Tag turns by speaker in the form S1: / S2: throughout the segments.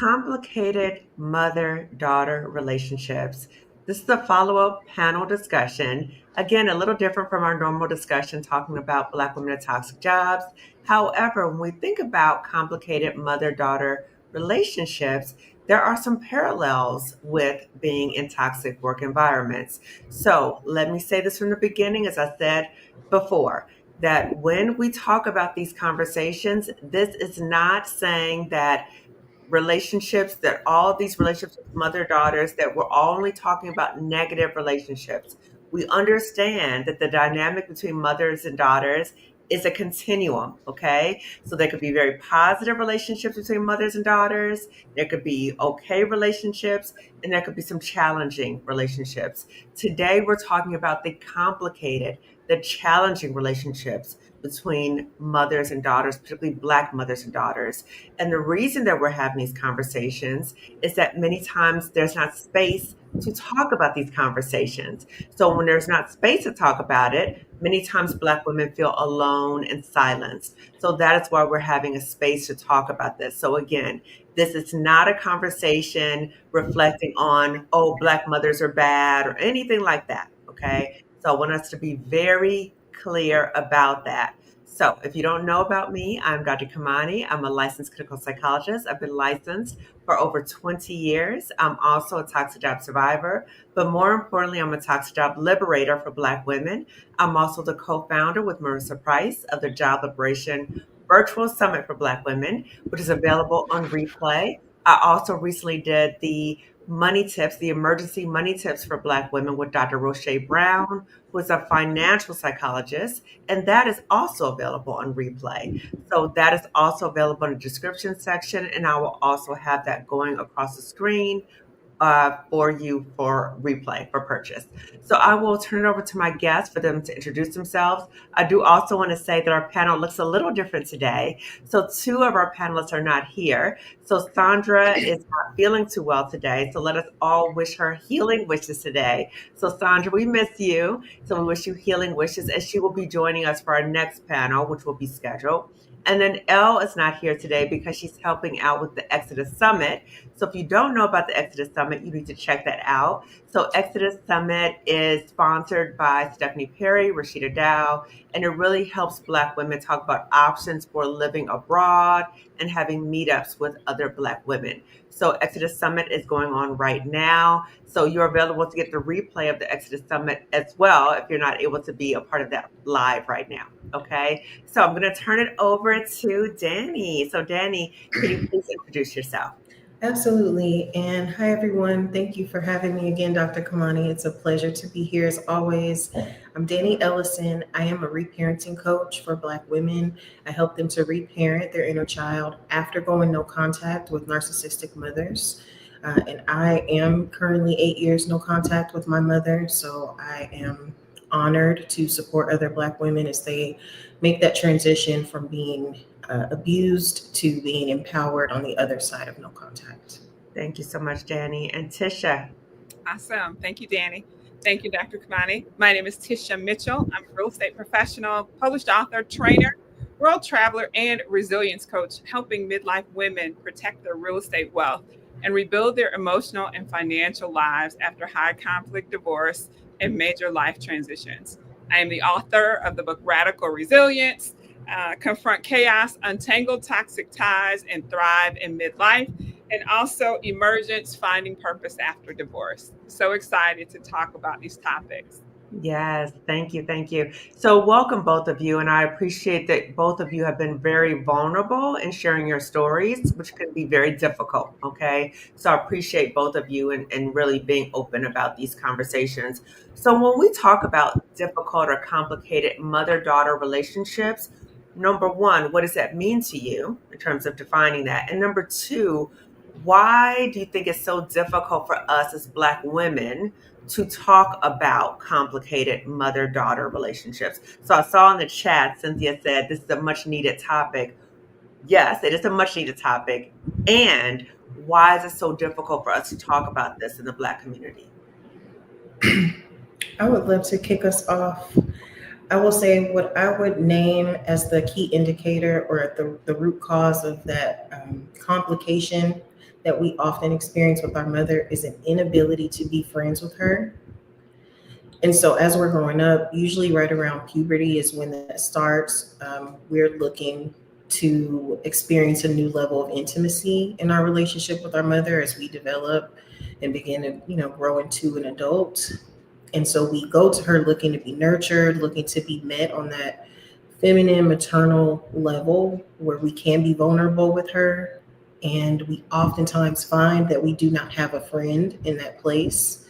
S1: Complicated mother-daughter relationships. This is a follow-up panel discussion. Again, a little different from our normal discussion talking about Black women in toxic jobs. However, when we think about complicated mother-daughter relationships, there are some parallels with being in toxic work environments. So let me say this from the beginning, as I said before, that when we talk about these conversations, this is not saying that relationships, that all these relationships with mother daughters, that we're only talking about negative relationships. We understand that the dynamic between mothers and daughters is a continuum, okay? So there could be very positive relationships between mothers and daughters, there could be okay relationships, and there could be some challenging relationships. Today we're talking about the complicated, the challenging relationships between mothers and daughters, particularly Black mothers and daughters. And the reason that we're having these conversations is that many times there's not space to talk about these conversations. So when there's not space to talk about it, many times Black women feel alone and silenced. So that is why we're having a space to talk about this. So again, this is not a conversation reflecting on, oh, Black mothers are bad or anything like that. Okay. So I want us to be very clear about that. So if you don't know about me, I'm Dr. Kamani. I'm a licensed clinical psychologist. I've been licensed for over 20 years. I'm also a toxic job survivor, but more importantly, I'm a toxic job liberator for Black women. I'm also the co-founder with Marissa Price of the Job Liberation Virtual Summit for Black Women, which is available on replay. I also recently did the money tips, the emergency money tips for Black women with Dr. Roche Brown, who is a financial psychologist, and that is also available on replay. So that is also available in the description section, and I will also have that going across the screen for you for replay, for purchase. So I will turn it over to my guests for them to introduce themselves. I do also want to say that our panel looks a little different today. So two of our panelists are not here. So Sondra is not feeling too well today. So let us all wish her healing wishes today. So Sondra, we miss you. So we wish you healing wishes, as she will be joining us for our next panel, which will be scheduled. And then Elle is not here today because she's helping out with the Exodus Summit. So if you don't know about the Exodus Summit, you need to check that out. So Exodus Summit is sponsored by Stephanie Perry, Rashida Dow, and it really helps Black women talk about options for living abroad and having meetups with other Black women. So Exodus Summit is going on right now. So you're available to get the replay of the Exodus Summit as well if you're not able to be a part of that live right now. Okay. So I'm going to turn it over to Dani. So Dani, can you please introduce yourself?
S2: Absolutely. And hi, everyone. Thank you for having me again, Dr. Kamani. It's a pleasure to be here as always. I'm Dani Ellison. I am a reparenting coach for Black women. I help them to reparent their inner child after going no contact with narcissistic mothers. And I am currently 8 years no contact with my mother. So I am honored to support other Black women as they make that transition from being abused to being empowered on the other side of no contact.
S1: Thank you so much, Dani. And Tisha.
S3: Awesome. Thank you, Dani. Thank you, Dr. Kamani. My name is Tisha Mitchell. I'm a real estate professional, published author, trainer, world traveler, and resilience coach, helping midlife women protect their real estate wealth and rebuild their emotional and financial lives after high conflict divorce and major life transitions. I am the author of the book Radical Resilience, Confront Chaos, Untangle Toxic Ties, and Thrive in Midlife, and also Emergence, Finding Purpose After Divorce. So excited to talk about these topics.
S1: Yes, thank you. Thank you. So welcome both of you. And I appreciate that both of you have been very vulnerable in sharing your stories, which can be very difficult. Okay. So I appreciate both of you and really being open about these conversations. So when we talk about difficult or complicated mother-daughter relationships, number one, what does that mean to you in terms of defining that? And number two, why do you think it's so difficult for us as Black women to talk about complicated mother-daughter relationships? So I saw in the chat, Cynthia said this is a much needed topic. Yes, it is a much needed topic. And why is it so difficult for us to talk about this in the Black community?
S2: I would love to kick us off. I will say what I would name as the key indicator or the root cause of that complication that we often experience with our mother is an inability to be friends with her. And so, as we're growing up, usually right around puberty is when that starts. We're looking to experience a new level of intimacy in our relationship with our mother as we develop and begin to, grow into an adult. And so we go to her looking to be nurtured, looking to be met on that feminine, maternal level where we can be vulnerable with her. And we oftentimes find that we do not have a friend in that place,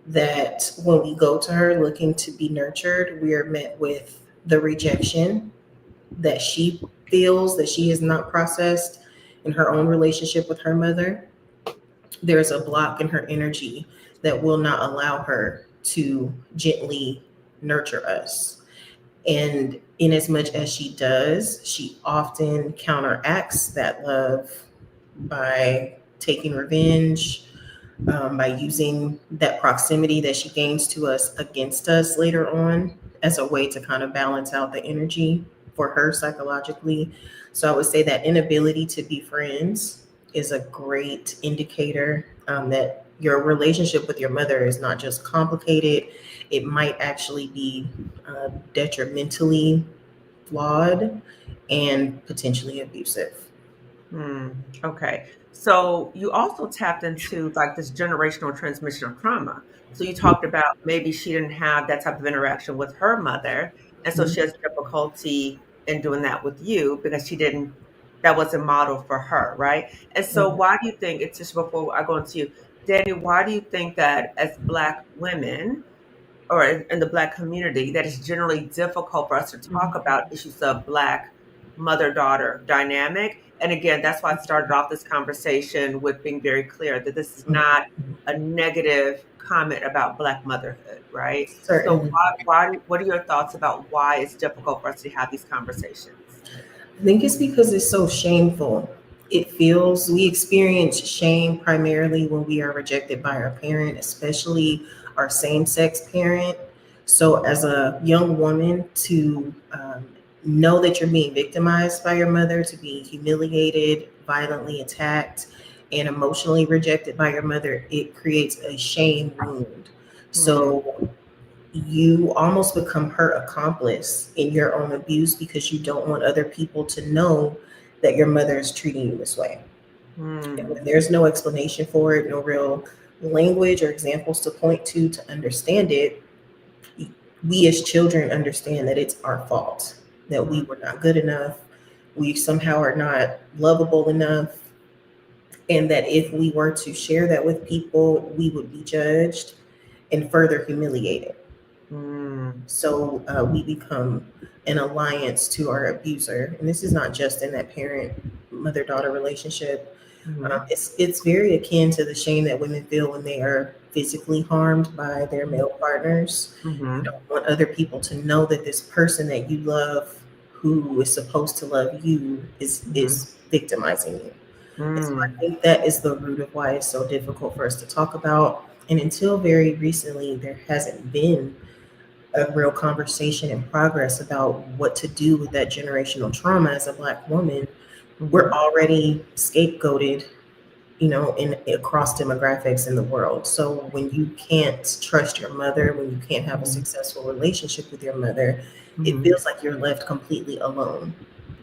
S2: that when we go to her looking to be nurtured, we are met with the rejection that she feels that she has not processed in her own relationship with her mother. There's a block in her energy that will not allow her to gently nurture us. And in as much as she does, she often counteracts that love by taking revenge, by using that proximity that she gains to us against us later on as a way to kind of balance out the energy for her psychologically. So I would say that inability to be friends is a great indicator that your relationship with your mother is not just complicated, it might actually be detrimentally flawed and potentially abusive.
S1: Okay. So you also tapped into like this generational transmission of trauma. So you talked about maybe she didn't have that type of interaction with her mother. And so she has difficulty in doing that with you because she didn't, that wasn't modeled for her, right? And so
S2: Mhm.
S1: why do you think, it's just before I go into you, Danny, why do you think that as Black women, or in the Black community, that it's generally difficult for us to talk about issues of Black mother-daughter dynamic? And again, that's why I started off this conversation with being very clear that this is not a negative comment about Black motherhood, right? So
S2: Certainly.
S1: what are your thoughts about why it's difficult for us to have these conversations?
S2: I think it's because it's so shameful. We experience shame primarily when we are rejected by our parent, especially our same sex parent. So, as a young woman, to know that you're being victimized by your mother, to be humiliated, violently attacked, and emotionally rejected by your mother, it creates a shame wound.
S1: Mm,
S2: So, you almost become her accomplice in your own abuse because you don't want other people to know that your mother is treating you this way. And
S1: mm,
S2: when there's no explanation for it, no real language or examples to point to understand it, we as children understand that it's our fault, that we
S1: mm,
S2: were not good enough, we somehow are not lovable enough, and that if we were to share that with people, we would be judged and further humiliated.
S1: mm,
S2: So we become an alliance to our abuser, and this is not just in that parent mother daughter relationship.
S1: mhm,
S2: It's very akin to the shame that women feel when they are physically harmed by their male partners. You
S1: mhm,
S2: don't want other people to know that this person that you love, who is supposed to love you,
S1: mhm,
S2: is victimizing you. And so I
S1: mm,
S2: think that is the root of why it's so difficult for us to talk about. And until very recently, there hasn't been a real conversation and progress about what to do with that generational trauma as a Black woman. We're
S1: mhm,
S2: already scapegoated, in across demographics in the world. So when you can't trust your mother, when you can't have a
S1: mhm,
S2: successful relationship with your mother, it
S1: mhm,
S2: feels like you're left completely alone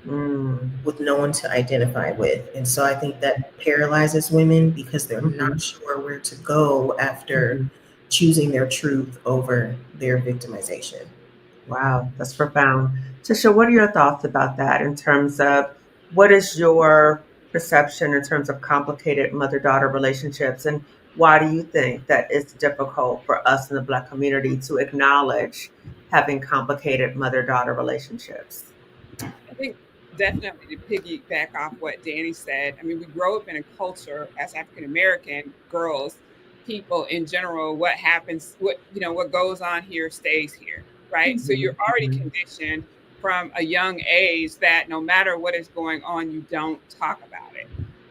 S1: mm,
S2: with no one to identify with. And so I think that paralyzes women because they're not
S1: mhm,
S2: sure where to go after
S1: mhm.
S2: choosing their truth over their victimization.
S1: Wow, that's profound. Tisha, what are your thoughts about that in terms of what is your perception in terms of complicated mother-daughter relationships, and why do you think that it's difficult for us in the Black community to acknowledge having complicated mother-daughter relationships?
S3: I think definitely to piggyback off what Danny said. I mean, we grow up in a culture as African American girls, people in general, what happens, what goes on here stays here, right? So you're
S1: Mhm,
S3: already
S1: mhm,
S3: conditioned from a young age that no matter what is going on, you don't talk about it.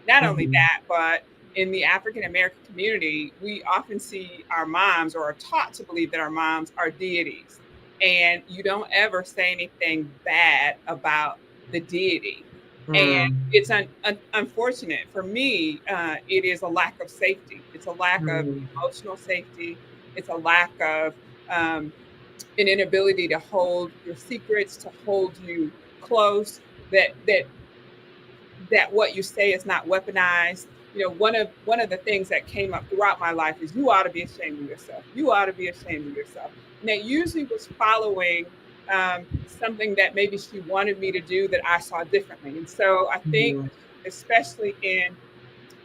S3: Not only
S1: mhm,
S3: that, but in the African American community, we often see our moms, or are taught to believe that our moms are deities. And you don't ever say anything bad about the deity. And
S1: Mm,
S3: it's unfortunate for me. It is a lack of safety. It's a lack of
S1: mm,
S3: emotional safety. It's a lack of um, an inability to hold your secrets, to hold you close. That what you say is not weaponized. One of the things that came up throughout my life is you ought to be ashamed of yourself. You ought to be ashamed of yourself. And that usually was following something that maybe she wanted me to do that I saw differently. And so I think,
S1: mm,
S3: especially in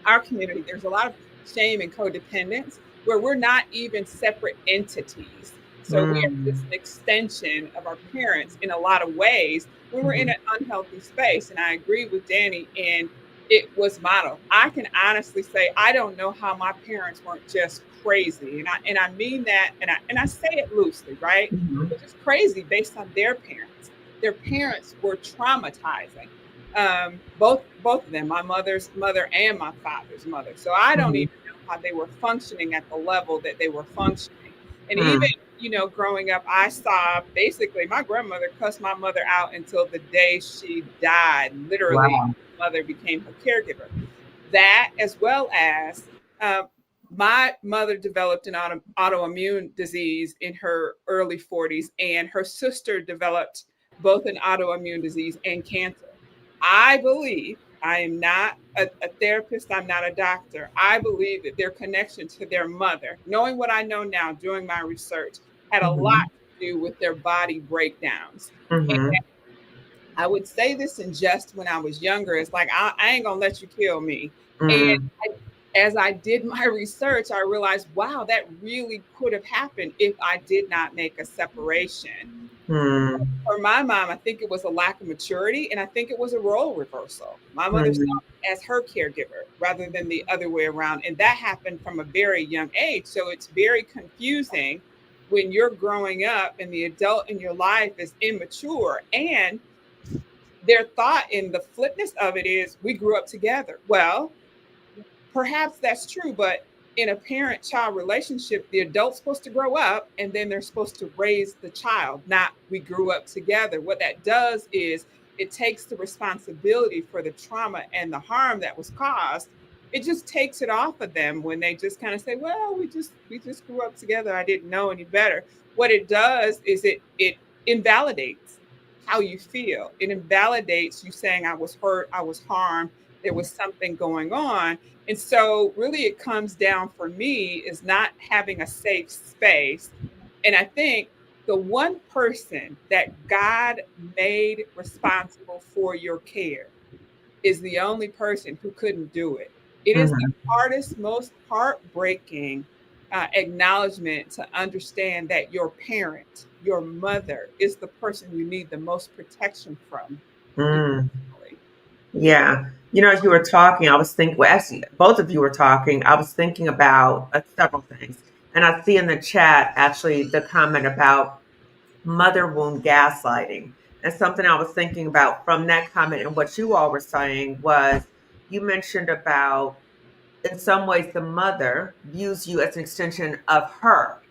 S3: our community, there's a lot of shame and codependence where we're not even separate entities. So we are
S1: mm,
S3: just an extension of our parents in a lot of ways when we're in
S1: mhm,
S3: an unhealthy space. And I agree with Dani, and it was modeled. I can honestly say I don't know how my parents weren't just crazy. And I mean that, and I say it loosely, right?
S1: mhm,
S3: But just crazy based on their parents. Their parents were traumatizing, both of them, my mother's mother and my father's mother. So I don't
S1: mhm,
S3: even know how they were functioning at the level that they were functioning. And even,
S1: mm.
S3: growing up, I saw basically my grandmother cuss my mother out until the day she died. Literally,
S1: Wow.
S3: my mother became her caregiver. That, as well as uh, my mother developed an autoimmune disease in her early 40s, and her sister developed both an autoimmune disease and cancer. I believe, I am not a therapist, I'm not a doctor. I believe that their connection to their mother, knowing what I know now doing my research, had a lot
S1: Mhm,
S3: to do with their body breakdowns. And
S1: mhm,
S3: I would say this in jest when I was younger. It's like, I ain't gonna let you kill me. And
S1: mm,
S3: as I did my research, I realized, wow, that really could have happened if I did not make a separation.
S1: mm,
S3: For my mom, I think it was a lack of maturity, and I think it was a role reversal. My mother saw
S1: mhm,
S3: me as her caregiver rather than the other way around. And that happened from a very young age. So it's very confusing when you're growing up and the adult in your life is immature. And their thought in the flipness of it is, we grew up together. Well, perhaps that's true, but in a parent child relationship, the adult's supposed to grow up and then they're supposed to raise the child, not we grew up together. What that does is it takes the responsibility for the trauma and the harm that was caused. It just takes it off of them when they just kind of say, well, we just grew up together. I didn't know any better. What it does is it invalidates how you feel. It invalidates you saying I was hurt, I was harmed, there was something going on. And so, really, it comes down for me is not having a safe space. And I think the one person that God made responsible for your care is the only person who couldn't do it. It is the
S1: mhm,
S3: hardest, most heartbreaking acknowledgement to understand that your parent, your mother, is the person you need the most protection from
S1: mm.
S3: emotionally.
S1: Yeah. As you were talking, I was thinking, well, actually, both of you were talking, I was thinking about several things. And I see in the chat, actually, the comment about mother wound gaslighting. And something I was thinking about from that comment and what you all were saying was you mentioned about in some ways the mother views you as an extension of her,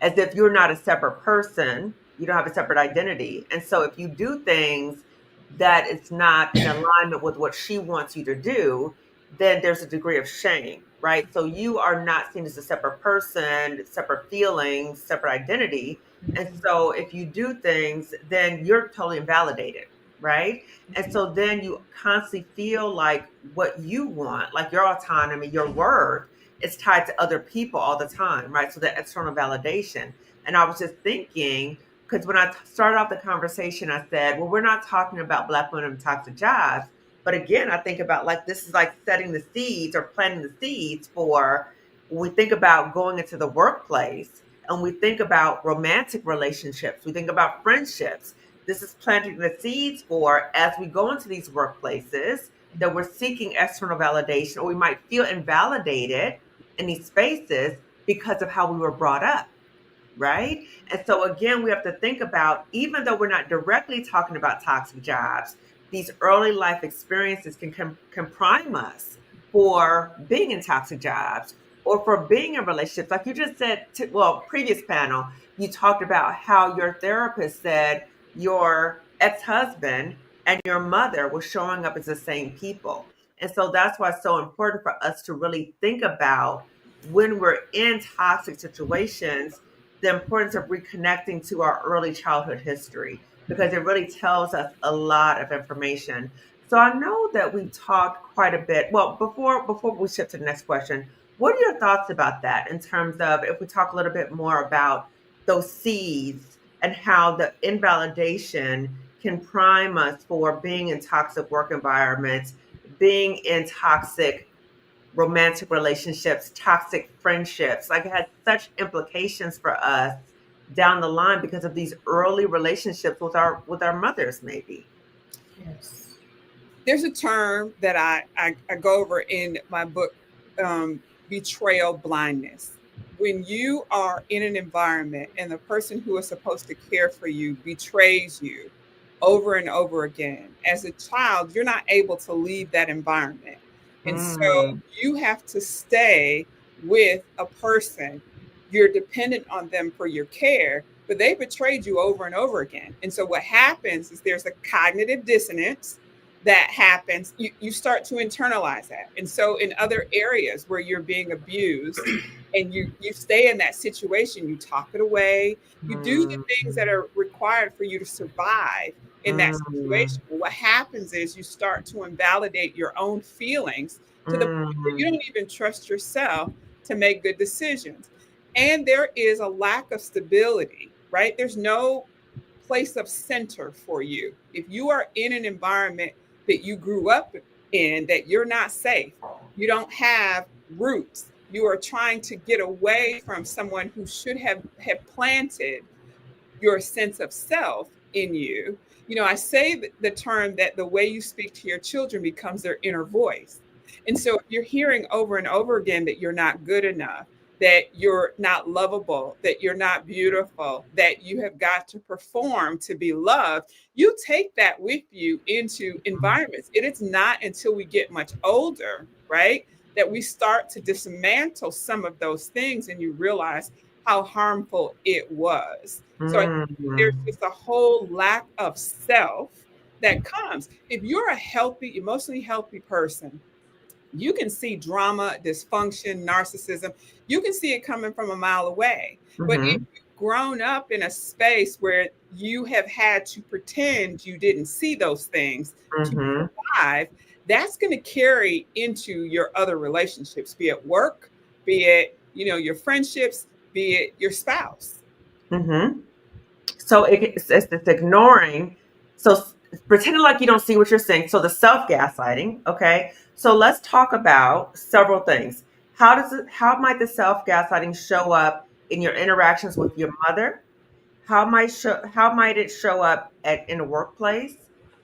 S1: as if you're not a separate person, you don't have a separate identity. And so if you do things that it's not in alignment with what she wants you to do, then there's a degree of shame, right? So you are not seen as a separate person, separate feelings, separate identity. And so if you do things, then you're totally invalidated, right? And so then you constantly feel like what you want, like your autonomy, your worth, is tied to other people all the time, right? So that external validation. And I was just thinking, because when I started off the conversation, I said, well, we're not talking about Black women in toxic jobs. But again, I think about like this is like setting the seeds or planting the seeds for when we think about going into the workplace and we think about romantic relationships, we think about friendships. This is planting the seeds for as we go into these workplaces that we're seeking external validation, or we might feel invalidated in these spaces because of how we were brought up, right? And so again, we have to think about, even though we're not directly talking about toxic jobs, these early life experiences can prime us for being in toxic jobs or for being in relationships. Like you just said, well, previous panel, you talked about how your therapist said your ex-husband and your mother were showing up as the same people. And so that's why it's so important for us to really think about when we're in toxic situations, the importance of reconnecting to our early childhood history, because it really tells us a lot of information. So I know that we talked quite a bit. Well, before we shift to the next question, what are your thoughts about that in terms of if we talk a little bit more about those seeds and how the invalidation can prime us for being in toxic work environments, being in toxic romantic relationships, toxic friendships. Like it had such implications for us down the line because of these early relationships with our mothers, maybe.
S2: Yes.
S3: There's a term that I go over in my book, betrayal blindness. When you are in an environment and the person who is supposed to care for you betrays you over and over again, as a child, you're not able to leave that environment. And so
S1: Mm,
S3: you have to stay with a person. You're dependent on them for your care, but they betrayed you over and over again. And so what happens is there's a cognitive dissonance that happens. You start to internalize that. And so in other areas where you're being abused and you stay in that situation, you talk it away, you do the
S1: mm,
S3: things that are required for you to survive in that
S1: mm,
S3: situation. What happens is you start to invalidate your own feelings to the point where you
S1: mm,
S3: don't even trust yourself to make good decisions. And there is a lack of stability, right? There's no place of center for you. If you are in an environment that you grew up in, that you're not safe, you don't have roots, you are trying to get away from someone who should have planted your sense of self in you. You know, I say the term that the way you speak to your children becomes their inner voice. And so if you're hearing over and over again that you're not good enough, that you're not lovable, that you're not beautiful, that you have got to perform to be loved, you take that with you into environments. It is not until we get much older, right, that we start to dismantle some of those things and you realize how harmful it was. So I think there's
S1: mm,
S3: just a whole lack of self that comes. If you're a healthy, emotionally healthy person, you can see drama, dysfunction, narcissism. You can see it coming from a mile away. But if
S1: mhm,
S3: you've grown up in a space where you have had to pretend you didn't see those things to
S1: mhm,
S3: survive, that's going to carry into your other relationships, be it work, be it, your friendships, be it your spouse.
S1: mhm. So it's ignoring. So pretending like you don't see what you're saying. So the self gaslighting. Okay. So let's talk about several things. How might the self gaslighting show up in your interactions with your mother? How might it show up in a workplace?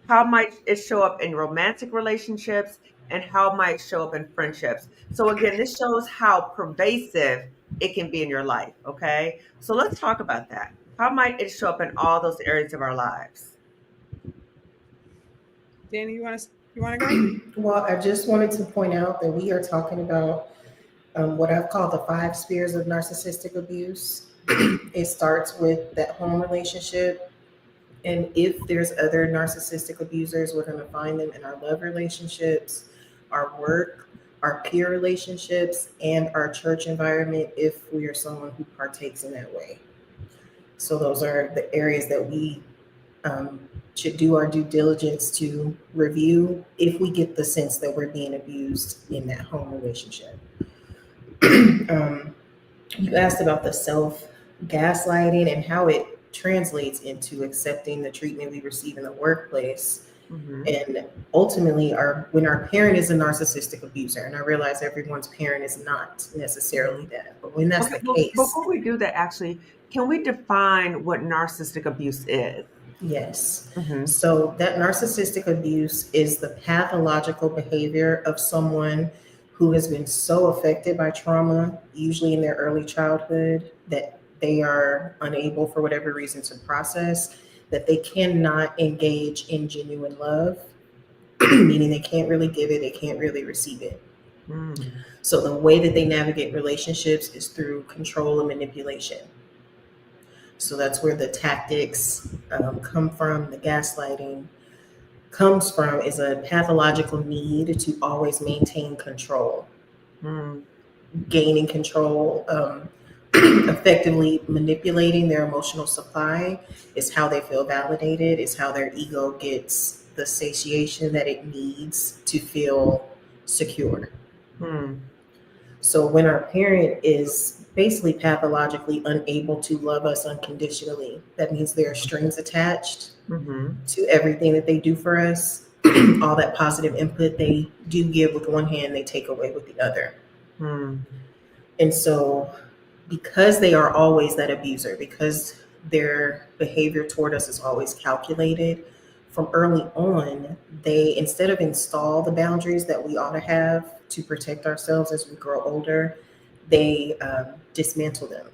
S1: How might it show up in romantic relationships? And how might it show up in friendships? So again, this shows how pervasive it can be in your life. Okay. So let's talk about that. How might it show up in all those areas of our lives?
S3: Danny, you want to go?
S2: Well, I just wanted to point out that we are talking about what I've called the five spheres of narcissistic abuse. It starts with that home relationship. And if there's other narcissistic abusers, we're going to find them in our love relationships, our work, our peer relationships, and our church environment if we are someone who partakes in that way. So those are the areas that we um, should do our due diligence to review if we get the sense that we're being abused in that home relationship. um, you asked about the self gaslighting and how it translates into accepting the treatment we receive in the workplace.
S1: Hmm.
S2: And ultimately, when our parent is a narcissistic abuser, and I realize everyone's parent is not necessarily
S1: Hmm.
S2: that, but when that's
S1: Okay.
S2: the
S1: Well,
S2: case,
S1: before we do that, actually, can we define what narcissistic abuse is?
S2: yes.
S1: Hmm.
S2: So that narcissistic abuse is the pathological behavior of someone who has been so affected by trauma, usually in their early childhood, that they are unable, for whatever reason, to process, that they cannot engage in genuine love, meaning they can't really give it, they can't really receive it.
S1: Mm.
S2: So the way that they navigate relationships is through control and manipulation. So that's where the tactics come from, the gaslighting, comes from is a pathological need to always maintain control,
S1: Mm,
S2: gaining control, effectively manipulating their emotional supply is how they feel validated, is how their ego gets the satiation that it needs to feel secure.
S1: mm,
S2: So when our parent is basically pathologically unable to love us unconditionally, that means there are strings attached
S1: mm-hmm,
S2: to everything that they do for us. All that positive input they do give with one hand, they take away with the other.
S1: mm,
S2: And so, because they are always that abuser, because their behavior toward us is always calculated, from early on, they, instead of install the boundaries that we ought to have to protect ourselves as we grow older, they dismantle them.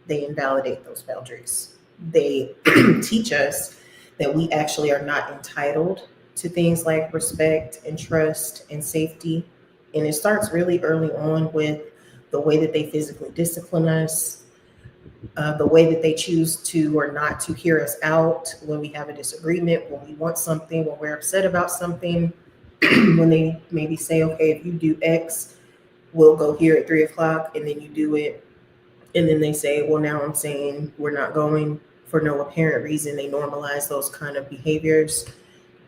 S2: They invalidate those boundaries. They teach us that we actually are not entitled to things like respect and trust and safety. And it starts really early on with the way that they physically discipline us, the way that they choose to or not to hear us out when we have a disagreement, when we want something, when we're upset about something, when they maybe say, okay, if you do X, we'll go here at 3 o'clock, and then you do it. And then they say, well, now I'm saying we're not going for no apparent reason. They normalize those kind of behaviors.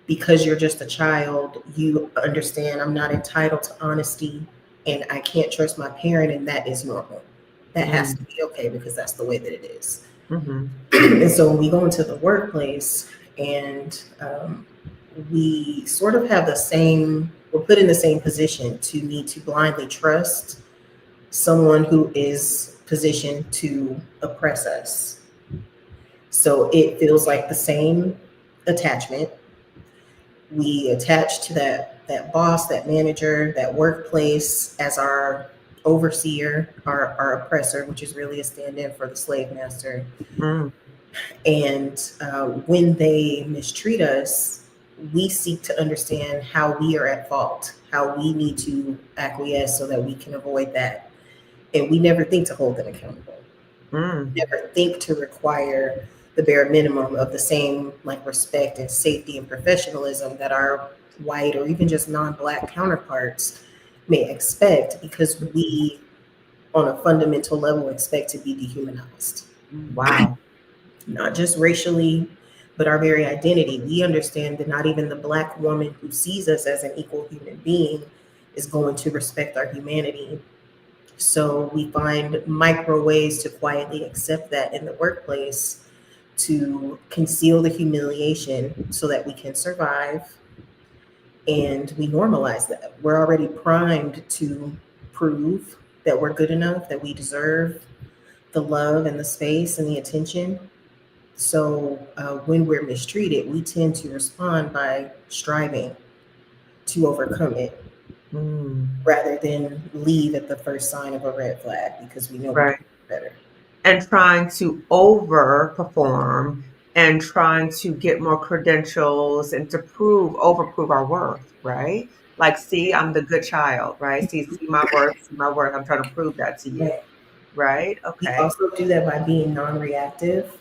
S2: Because you're just a child, you understand I'm not entitled to honesty and I can't trust my parent, and that is normal. That has to
S1: mm,
S2: be okay because that's the way that it is.
S1: mm-hmm,
S2: And so when we go into the workplace and we sort of have the same, we're put in the same position to need to blindly trust someone who is positioned to oppress us. So it feels like the same attachment. We attach to that boss, that manager, that workplace as our overseer, our oppressor, which is really a stand-in for the slave master.
S1: mm,
S2: And when they mistreat us, we seek to understand how we are at fault, how we need to acquiesce so that we can avoid that. And we never think to hold them accountable.
S1: mm,
S2: Never think to require the bare minimum of the same like respect and safety and professionalism that our white or even just non-black counterparts may expect, because we on a fundamental level expect to be dehumanized,
S1: wow.
S2: not just racially but our very identity. We understand that not even the black woman who sees us as an equal human being is going to respect our humanity. So we find micro ways to quietly accept that in the workplace, to conceal the humiliation so that we can survive. And we normalize that. We're already primed to prove that we're good enough, that we deserve the love and the space and the attention. So when we're mistreated, we tend to respond by striving to overcome it
S1: Mm,
S2: rather than leave at the first sign of a red flag because we know we can
S1: right.
S2: do better.
S1: And trying to overperform and trying to get more credentials and to overprove our worth, right? Like, see, I'm the good child, right? See my worth, see my worth. I'm trying to prove that to you,
S2: Right.
S1: right?
S2: We
S1: Okay.
S2: also do that by being non-reactive.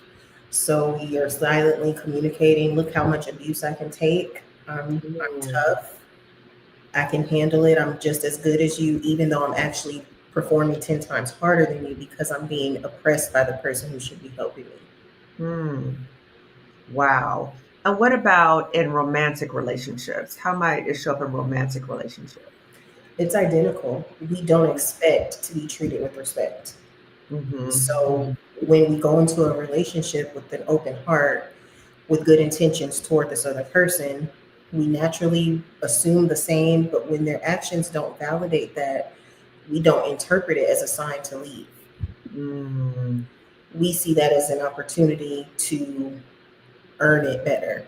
S2: So we are silently communicating, look how much abuse I can take. I'm
S1: Mm,
S2: tough. I can handle it. I'm just as good as you, even though I'm actually performing 10 times harder than you because I'm being oppressed by the person who should be helping me.
S1: mm, wow. And what about in romantic relationships? How might it show up in romantic relationships?
S2: It's identical. We don't expect to be treated with respect.
S1: Mm-hmm.
S2: So when we go into a relationship with an open heart, with good intentions toward this other person, we naturally assume the same, but when their actions don't validate that, we don't interpret it as a sign to leave.
S1: Mm,
S2: We see that as an opportunity to earn it better.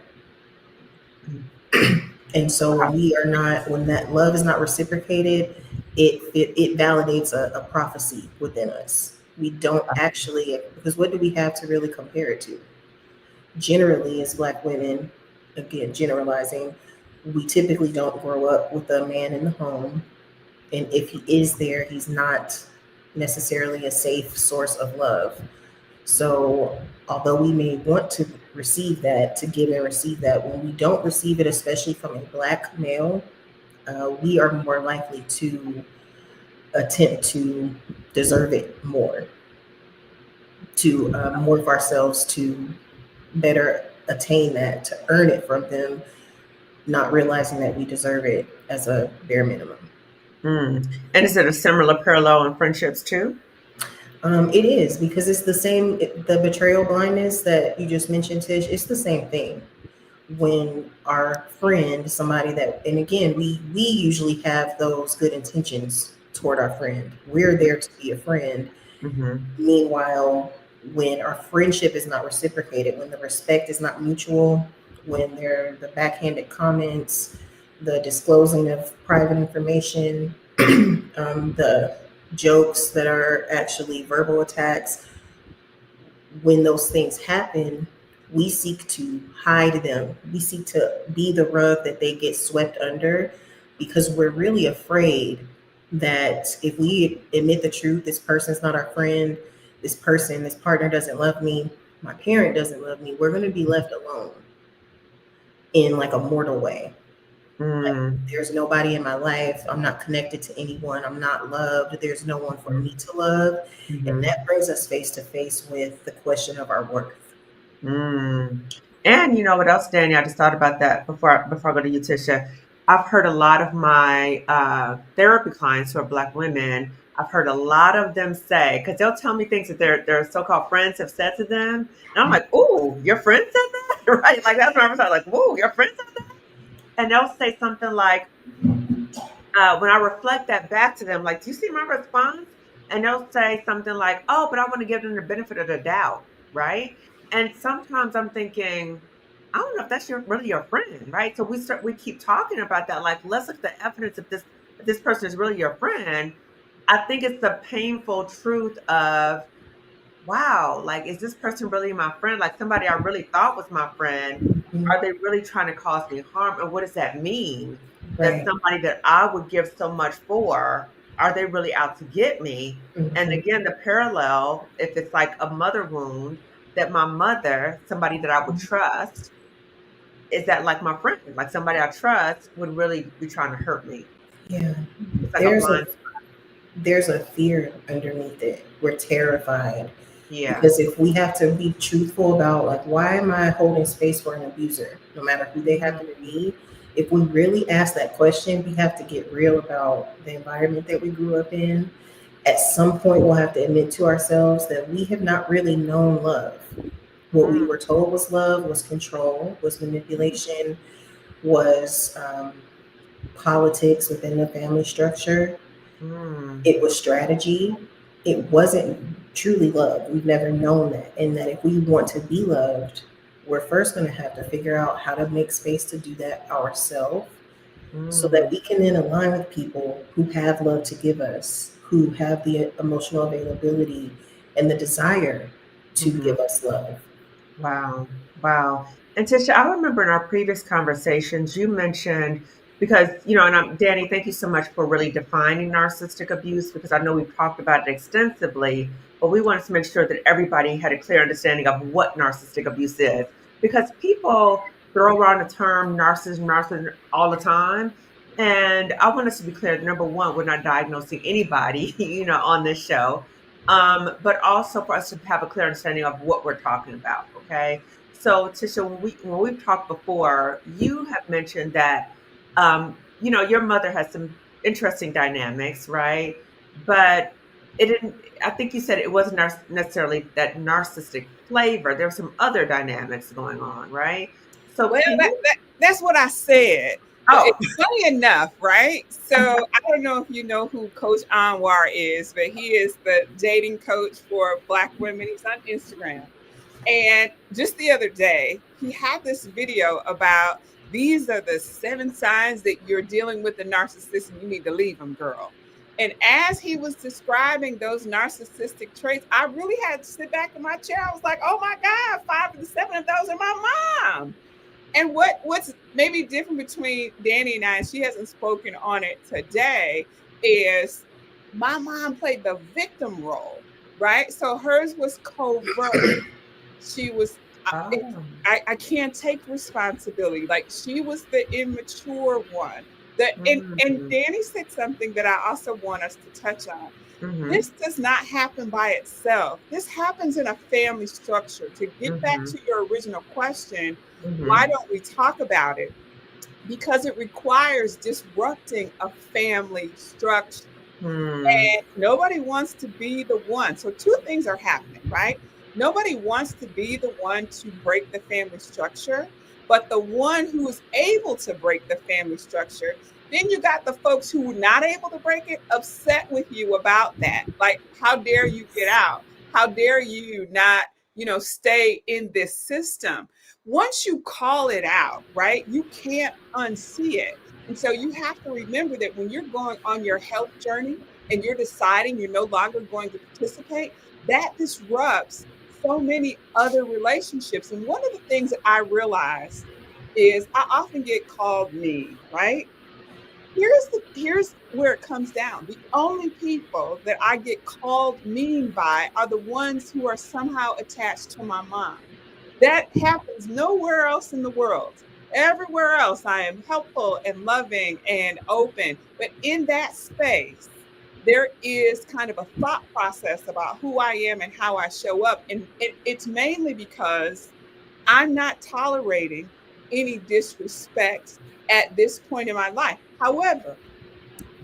S2: And so when
S1: wow.
S2: we are not, when that love is not reciprocated, it validates a prophecy within us. We don't actually, because what do we have to really compare it to? Generally, as Black women, again, generalizing, we typically don't grow up with a man in the home. And if he is there, he's not necessarily a safe source of love. So, although we may want to receive that, to give and receive that. When we don't receive it, especially from a Black male, we are more likely to attempt to deserve it more, to morph ourselves to better attain that, to earn it from them, not realizing that we deserve it as a bare minimum.
S1: And is it a similar parallel in friendships too?
S2: It is, because it's the same, the betrayal blindness that you just mentioned, Tish, it's the same thing. When our friend, somebody that, and again, we usually have those good intentions toward our friend. We're there to be a friend.
S1: Mm-hmm.
S2: Meanwhile, when our friendship is not reciprocated, when the respect is not mutual, when there are the backhanded comments, the disclosing of private information, the jokes that are actually verbal attacks, when those things happen, we seek to hide them. We seek to be the rug that they get swept under, because we're really afraid that if we admit the truth, this person's not our friend, this person, this partner doesn't love me, my parent doesn't love me, we're going to be left alone in like a mortal way. Like, there's nobody in my life. I'm not connected to anyone. I'm not loved. There's no one for me to love. And that brings us face to face with the question of our worth.
S1: And you know what else, Danny? I just thought about that before I go to you, Tisha. I've heard a lot of my therapy clients who are Black women. I've heard a lot of them say, because they'll tell me things that their so-called friends have said to them, and I'm like, "Ooh, your friend said that?" Right? Like that's when I was like, "Whoa, your friend said that?" And they'll say something like, when I reflect that back to them, like, do you see my response? And they'll say something like, oh, but I want to give them the benefit of the doubt, right? And sometimes I'm thinking, I don't know if that's really your friend, right? So we keep talking about that, like, let's look at the evidence if this person is really your friend. I think it's the painful truth of, wow, like, is this person really my friend? Like somebody I really thought was my friend,
S2: Mhm.
S1: are they really trying to cause me harm? And what does that mean? That
S2: Right.
S1: somebody that I would give so much for, are they really out to get me? And
S2: Mhm.
S1: again, the parallel, if it's like a mother wound, that my mother, somebody that I would trust, is that like my friend, like somebody I trust would really be trying to hurt me.
S2: Yeah.
S1: It's like a
S2: There's a
S1: blind,
S2: there's a fear underneath it. We're terrified,
S1: yeah.
S2: because if we have to be truthful about, like, why am I holding space for an abuser, no matter who they happen to be, if we really ask that question, we have to get real about the environment that we grew up in. At some point, we'll have to admit to ourselves that we have not really known love. What we
S1: Mm,
S2: were told was love was control, was manipulation, was politics within the family structure.
S1: mm,
S2: It was strategy. It wasn't truly love. We've never known that. And that if we want to be loved, we're first going to have to figure out how to make space to do that ourselves, so that
S1: mm,
S2: we can then align with people who have love to give us, who have the emotional availability and the desire to
S1: mhm.
S2: give us love.
S1: Wow. Wow. And Tisha, I remember in our previous conversations, you mentioned, because, you know, and Danny, thank you so much for really defining narcissistic abuse, because I know we've talked about it extensively, but we wanted to make sure that everybody had a clear understanding of what narcissistic abuse is, because people throw around the term narcissism all the time. And I want us to be clear that number one, we're not diagnosing anybody, you know, on this show, but also for us to have a clear understanding of what we're talking about. Okay, so Tisha, when we've talked before, you have mentioned that you know your mother has some interesting dynamics, right? But it didn't. I think you said it wasn't necessarily that narcissistic flavor. There were some other dynamics going on, right? So
S3: Well,
S1: can you?
S3: that's what I said. But
S1: Oh,
S3: it's funny enough, right? So I don't know if you know who Coach Anwar is, but he is the dating coach for Black women. He's on Instagram. And just the other day, he had this video about these are the 7 signs that you're dealing with a narcissist and you need to leave them, girl. And as he was describing those narcissistic traits, I really had to sit back in my chair. I was like, oh my God, 5 of the 7 of those are my mom. And what's maybe different between Danny and I, and she hasn't spoken on it today, is my mom played the victim role, right? So hers was covert. She was it,
S1: Oh.
S3: I can't take responsibility. Like she was the immature one. And
S1: Mm-hmm.
S3: Dani said something that I also want us to touch on.
S1: Mm-hmm.
S3: This does not happen by itself. This happens in a family structure. To get back
S1: Mm-hmm.
S3: to your original question, why
S1: Mm-hmm.
S3: don't we talk about it? Because it requires disrupting a family structure.
S1: Hmm.
S3: And nobody wants to be the one. So, two things are happening, right? Nobody wants to be the one to break the family structure, but the one who is able to break the family structure. Then you got the folks who are not able to break it upset with you about that. Like, how dare you get out? How dare you not, stay in this system? Once you call it out, right, you can't unsee it. And so you have to remember that when you're going on your health journey, and you're deciding you're no longer going to participate, that disrupts so many other relationships. And one of the things that I realize is I often get called mean, right? Here's where it comes down. The only people that I get called mean by are the ones who are somehow attached to my mom. That happens nowhere else in the world. Everywhere else, I am helpful and loving and open. But in that space, there is kind of a thought process about who I am and how I show up. And it's mainly because I'm not tolerating any disrespect at this point in my life. However,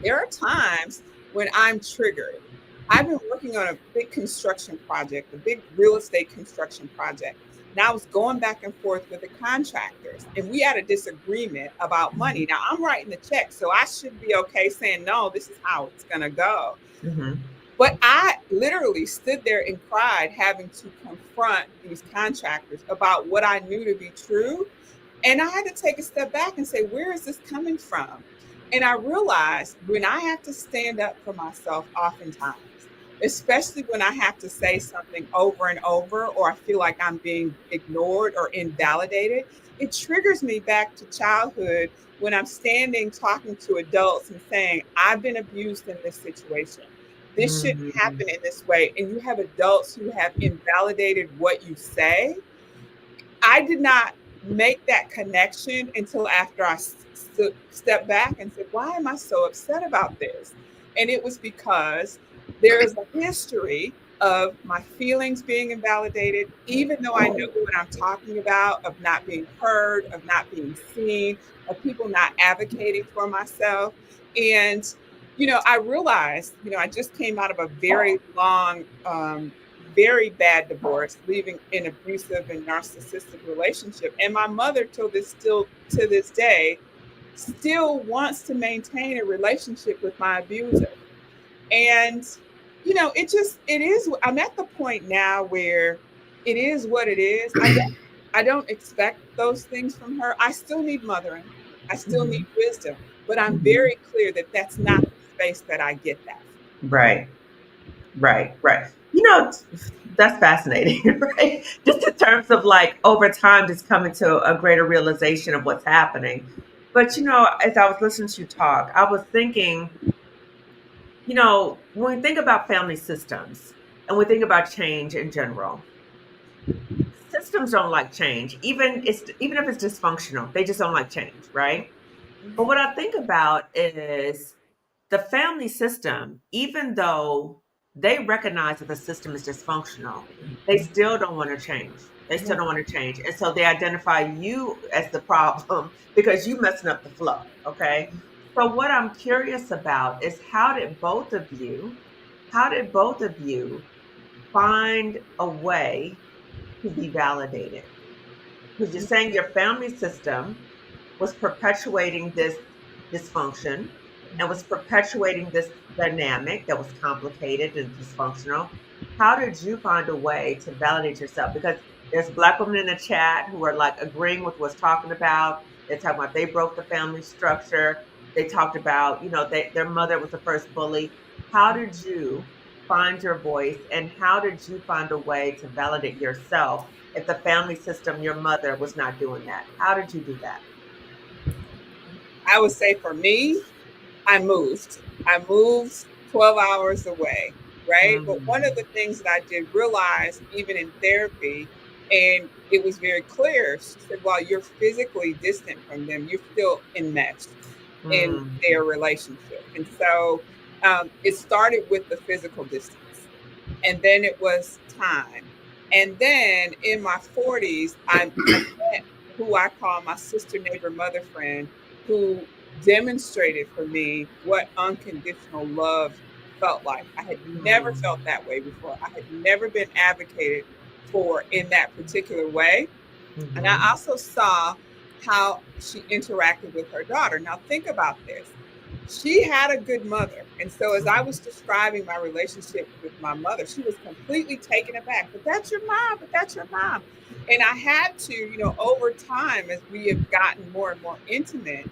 S3: there are times when I'm triggered. I've been working on a big construction project, a big real estate construction project. And I was going back and forth with the contractors, and we had a disagreement about money. Now, I'm writing the check, so I should be okay saying, no, this is how it's going to go.
S1: Mm-hmm.
S3: But I literally stood there and cried, having to confront these contractors about what I knew to be true. And I had to take a step back and say, where is this coming from? And I realized when I have to stand up for myself, oftentimes, especially when I have to say something over and over, or I feel like I'm being ignored or invalidated, it triggers me back to childhood when I'm standing talking to adults and saying, I've been abused in this situation. This shouldn't
S1: Mm-hmm.
S3: happen in this way. And you have adults who have invalidated what you say. I did not make that connection until after I stepped back and said, why am I so upset about this? And it was because there is a history of my feelings being invalidated, even though I know what I'm talking about, of not being heard, of not being seen, of people not advocating for myself. And, I realized, I just came out of a very long, very bad divorce, leaving an abusive and narcissistic relationship. And my mother, still to this day, still wants to maintain a relationship with my abuser. And it is. I'm at the point now where it is what it is. I don't expect those things from her. I still need mothering. I still
S1: Mm-hmm.
S3: need wisdom, but I'm
S1: Mm-hmm.
S3: very clear that that's not the space that I get that from.
S1: Right. Right. Right. You know, that's fascinating, right? Just in terms of like over time, just coming to a greater realization of what's happening. But as I was listening to you talk, I was thinking, when we think about family systems and we think about change in general, systems don't like change. Even if it's dysfunctional, they just don't like change, right? But what
S3: Mhm.
S1: I think about is the family system, even though they recognize that the system is dysfunctional, they still don't want to change. They still
S3: Right.
S1: don't want to change. And so they identify you as the problem because you messing up the flow. Okay. So what I'm curious about is how did both of you find a way to be validated? Because you're saying your family system was perpetuating this dysfunction and was perpetuating this dynamic that was complicated and dysfunctional. How did you find a way to validate yourself? Because there's Black women in the chat who are like agreeing with what's talking about. They're talking about they broke the family structure. They talked about, their mother was the first bully. How did you find your voice and how did you find a way to validate yourself if the family system, your mother was not doing that? How did you do that?
S3: I would say for me, I moved. I moved 12 hours away, right? But one of
S1: Mm,
S3: the things that I did realize, even in therapy, And it was very clear. She said, while you're physically distant from them, you're still enmeshed in
S1: Mm.
S3: their relationship. And so it started with the physical distance, and then it was time. And then in my 40s, I met who I call my sister, neighbor, mother friend, who demonstrated for me what unconditional love felt like. I had never
S1: Mm.
S3: felt that way before. I had never been advocated for in that particular way. And I
S1: Mhm.
S3: also saw how she interacted with her daughter. Now, think about this. She had a good mother. And so, as I was describing my relationship with my mother, she was completely taken aback. But that's your mom. But that's your mom. And I had to, over time, as we have gotten more and more intimate,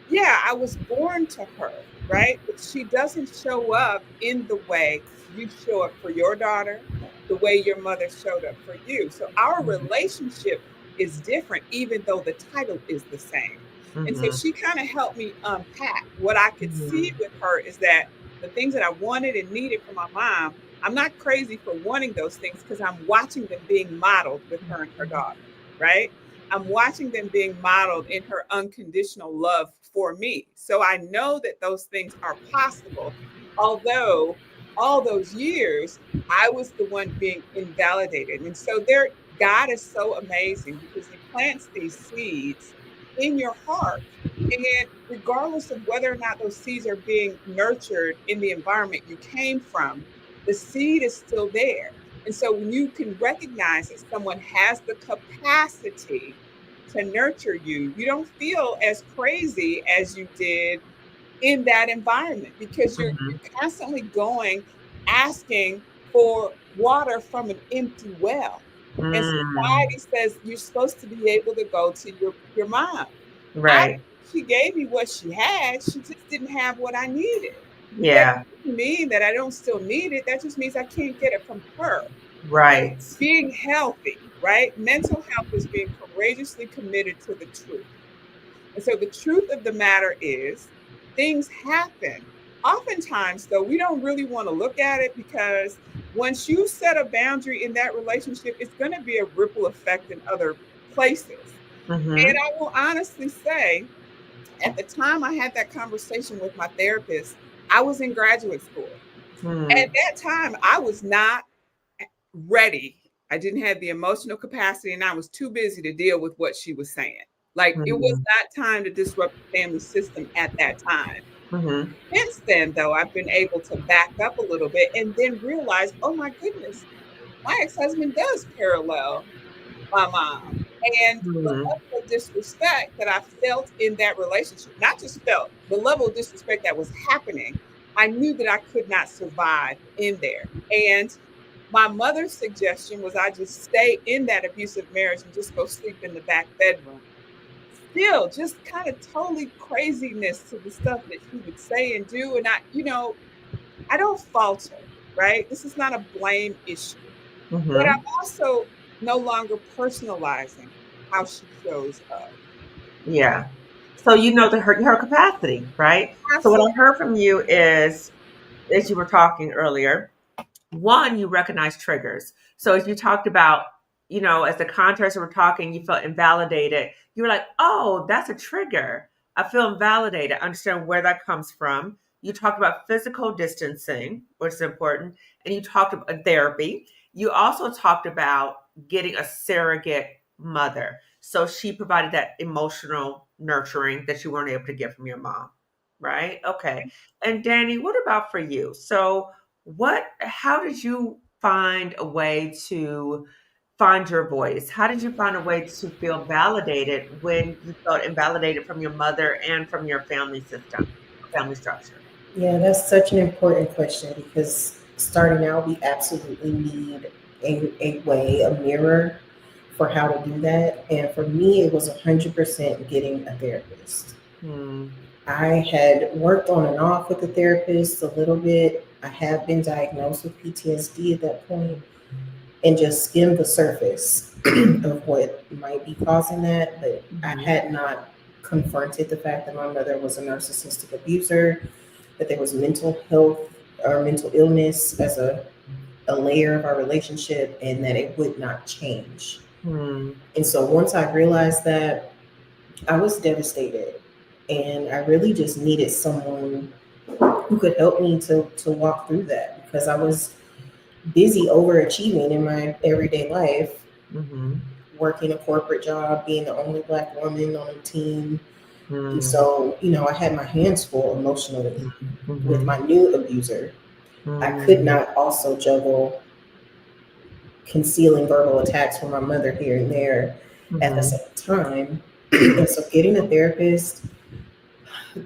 S3: yeah, I was born to her, right? But she doesn't show up in the way you show up for your daughter, the way your mother showed up for you. So our relationship is different, even though the title is the same. And so
S1: Mhm.
S3: she kind of helped me unpack what I could see
S1: Mhm.
S3: with her is that the things that I wanted and needed from my mom, I'm not crazy for wanting those things because I'm watching them being modeled with her and her daughter, right? I'm watching them being modeled in her unconditional love for me. So I know that those things are possible. Although all those years, I was the one being invalidated. And so God is so amazing because he plants these seeds in your heart. And regardless of whether or not those seeds are being nurtured in the environment you came from, the seed is still there. And so when you can recognize that someone has the capacity to nurture you, you don't feel as crazy as you did in that environment because
S1: Mhm.
S3: you're constantly going asking for water from an empty well. And
S1: Mm.
S3: society says you're supposed to be able to go to your mom. I
S1: Right.
S3: She gave me what she had. She just didn't have what I needed. That
S1: Yeah.
S3: doesn't mean that I don't still need it. That just means I can't get it from her.
S1: Right.
S3: Being healthy, right? Mental health is being courageously committed to the truth. And so the truth of the matter is things happen. Oftentimes, though, we don't really want to look at it because once you set a boundary in that relationship, it's going to be a ripple effect in other places. And
S1: Mhm.
S3: I will honestly say, at the time I had that conversation with my therapist, I was in graduate school. At
S1: Mm.
S3: that time, I was not ready. I didn't have the emotional capacity and I was too busy to deal with what she was saying. Like it was
S1: Mhm.
S3: not time to disrupt the family system at that time.
S1: Mhm.
S3: Since then, though, I've been able to back up a little bit and then realize, oh my goodness, my ex husband does parallel my mom. And the
S1: Mhm.
S3: level of disrespect that I felt in that relationship, not just felt, the level of disrespect that was happening, I knew that I could not survive in there. And my mother's suggestion was I just stay in that abusive marriage and just go sleep in the back bedroom. Still, just kind of totally craziness to the stuff that she would say and do. And I don't fault her, right? This is not a blame issue. But
S1: Mhm.
S3: I'm also no longer personalizing how she shows up.
S1: Yeah. So you know her capacity, right? So what I
S3: Absolutely.
S1: heard from you is, as you were talking earlier, one, you recognize triggers. So as you talked about, as the contrast were talking, you felt invalidated. You were like, oh, that's a trigger. I feel invalidated. I understand where that comes from. You talked about physical distancing, which is important, and you talked about therapy. You also talked about getting a surrogate mother. So she provided that emotional nurturing that you weren't able to get from your mom, right? Okay. And Danny, what about for you? So how did you find a way to find your voice? How did you find a way to feel validated when you felt invalidated from your mother and from your family system, family structure?
S2: Yeah, that's such an important question because starting out, we absolutely need a way, a mirror for how to do that. And for me, it was 100% getting a therapist.
S1: Hmm.
S2: I had worked on and off with a therapist a little bit. I have been diagnosed with PTSD at that point and just skimmed the surface of what might be causing that. But I
S1: Hmm.
S2: had not confronted the fact that my mother was a narcissistic abuser, that there was mental health or mental illness as a layer of our relationship, and that it would not change.
S1: Mm.
S2: And so once I realized that, I was devastated. And I really just needed someone who could help me to walk through that, because I was busy overachieving in my everyday life,
S1: Mm-hmm.
S2: working a corporate job, being the only Black woman on a team. And
S1: Mm.
S2: so, I had my hands full emotionally with
S1: Mm-hmm.
S2: my new abuser. I could
S1: Mm.
S2: not also juggle concealing verbal attacks from my mother here and there at the
S1: Mm-hmm.
S2: same time. And so getting a therapist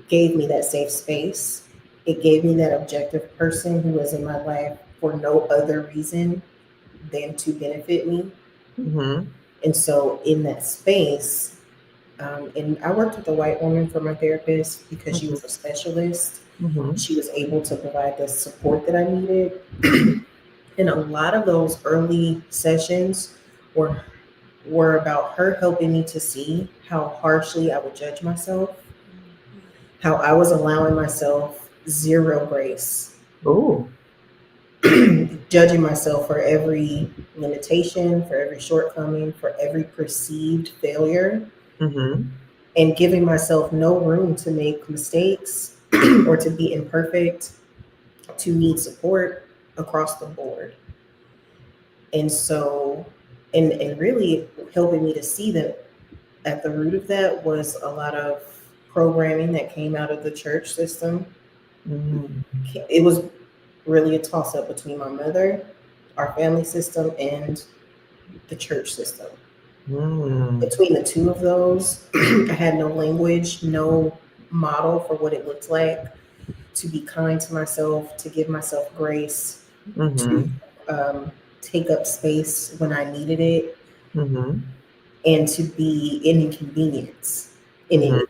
S2: gave me that safe space. It gave me that objective person who was in my life for no other reason than to benefit me.
S1: Mm-hmm.
S2: And so in that space, and I worked with a white woman for my therapist because she was a specialist.
S1: Mm-hmm.
S2: She was able to provide the support that I needed. And a lot of those early sessions were about her helping me to see how harshly I would judge myself, how I was allowing myself zero grace,
S1: Ooh.
S2: judging myself for every limitation, for every shortcoming, for every perceived failure,
S1: Mm-hmm.
S2: and giving myself no room to make mistakes or to be imperfect, to need support across the board. And so, and really helping me to see that at the root of that was a lot of programming that came out of the church system.
S1: Mm-hmm.
S2: It was really a toss up between my mother, our family system, and the church system.
S1: Mm.
S2: Between the two of those, I had no language, no model for what it looked like to be kind to myself, to give myself grace, to
S1: Mm-hmm.
S2: um, take up space when I needed it,
S1: Mm-hmm.
S2: and to be an inconvenience in
S1: Mm-hmm.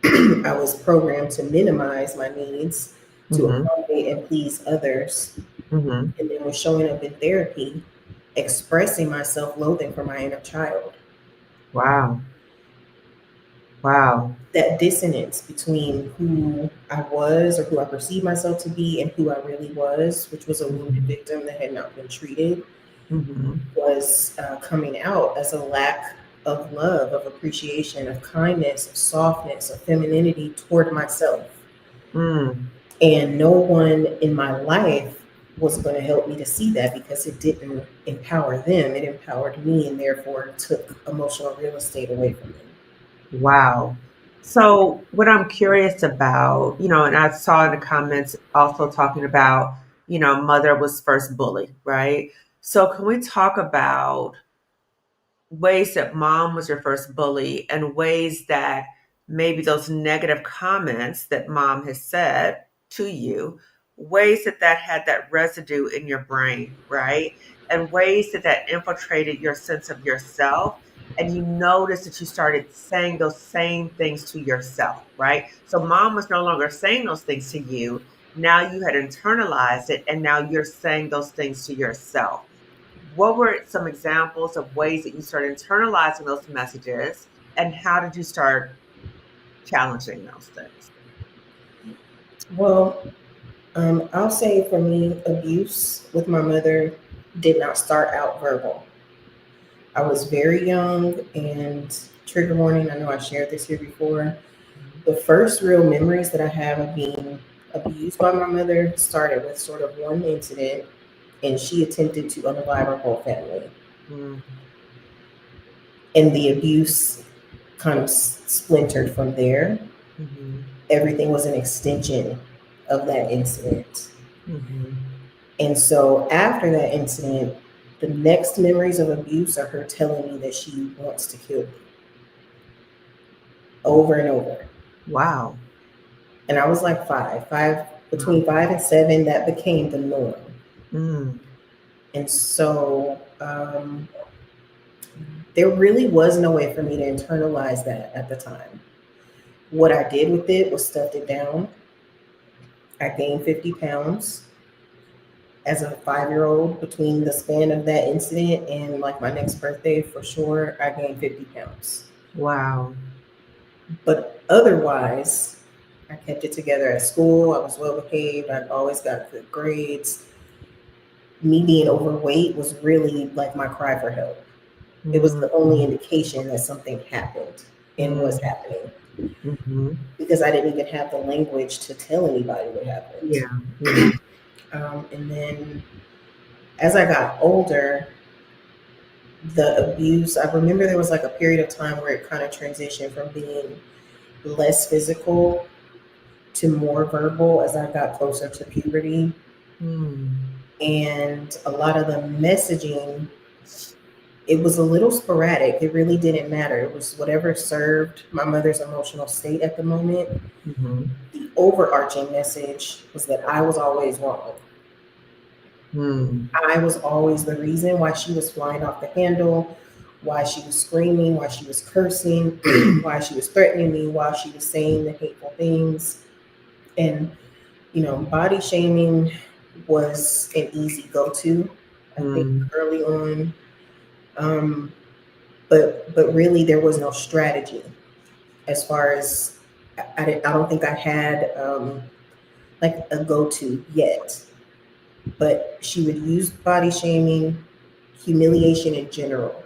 S2: it. I was programmed to minimize my needs, to
S1: Mm-hmm.
S2: accommodate and please others.
S1: Mm-hmm.
S2: And then, with showing up in therapy, expressing my self loathing for my inner child.
S1: Wow. Wow.
S2: That dissonance between who I was or who I perceived myself to be and who I really was, which was a wounded
S1: Mm-hmm.
S2: victim that had not been treated,
S1: Mm-hmm.
S2: was coming out as a lack of love, of appreciation, of kindness, of softness, of femininity toward myself.
S1: Mm.
S2: And no one in my life was going to help me to see that, because it didn't empower them. It empowered me, and therefore took emotional real estate away from me.
S1: Wow. So, what I'm curious about, and I saw in the comments also talking about, mother was first bully, right? So, can we talk about ways that mom was your first bully and ways that maybe those negative comments that mom has said to you, ways that that had that residue in your brain, right? And ways that that infiltrated your sense of yourself. And you noticed that you started saying those same things to yourself, right? So mom was no longer saying those things to you. Now you had internalized it, and now you're saying those things to yourself. What were some examples of ways that you started internalizing those messages, and how did you start challenging those things?
S2: Well, I'll say for me, abuse with my mother did not start out verbal. I was very young, and trigger warning, I know I shared this here before. The first real memories that I have of being abused by my mother started with sort of one incident, and she attempted to unalive our whole family.
S1: Mm,
S2: And the abuse kind of splintered from there.
S1: mhm,
S2: Everything was an extension of that incident.
S1: mhm,
S2: And so after that incident, the next memories of abuse are her telling me that she wants to kill me over and over.
S1: wow.
S2: And I was like five,
S1: Wow.
S2: between 5 and 7, that became the norm.
S1: Mm,
S2: And so there really was no way for me to internalize that at the time. What I did with it was stuffed it down. I gained 50 pounds as a 5 year old. Between the span of that incident and like my next birthday, for sure, I gained 50 pounds.
S1: wow.
S2: But otherwise, I kept it together at school. I was well behaved. I always got good grades. Me being overweight was really like my cry for help. It was
S1: Mm,
S2: the only indication that something happened and was
S1: mm,
S2: happening,
S1: mhm.
S2: because I didn't even have the language to tell anybody what happened.
S1: Yeah, yeah.
S2: And then as I got older, the abuse, I remember there was like a period of time where it kind of transitioned from being less physical to more verbal as I got closer to puberty.
S1: Mm,
S2: And a lot of the messaging, it was a little sporadic. It really didn't matter. It was whatever served my mother's emotional state at the moment.
S1: mhm,
S2: The overarching message was that I was always wrong.
S1: mm,
S2: I was always the reason why she was flying off the handle, why she was screaming, why she was cursing, why she was threatening me, why she was saying the hateful things. And, body shaming was an easy go to, I think,
S1: mm,
S2: early on. Um, but really, there was no strategy as far as I don't think I had like a go to yet. But she would use body shaming, humiliation in general,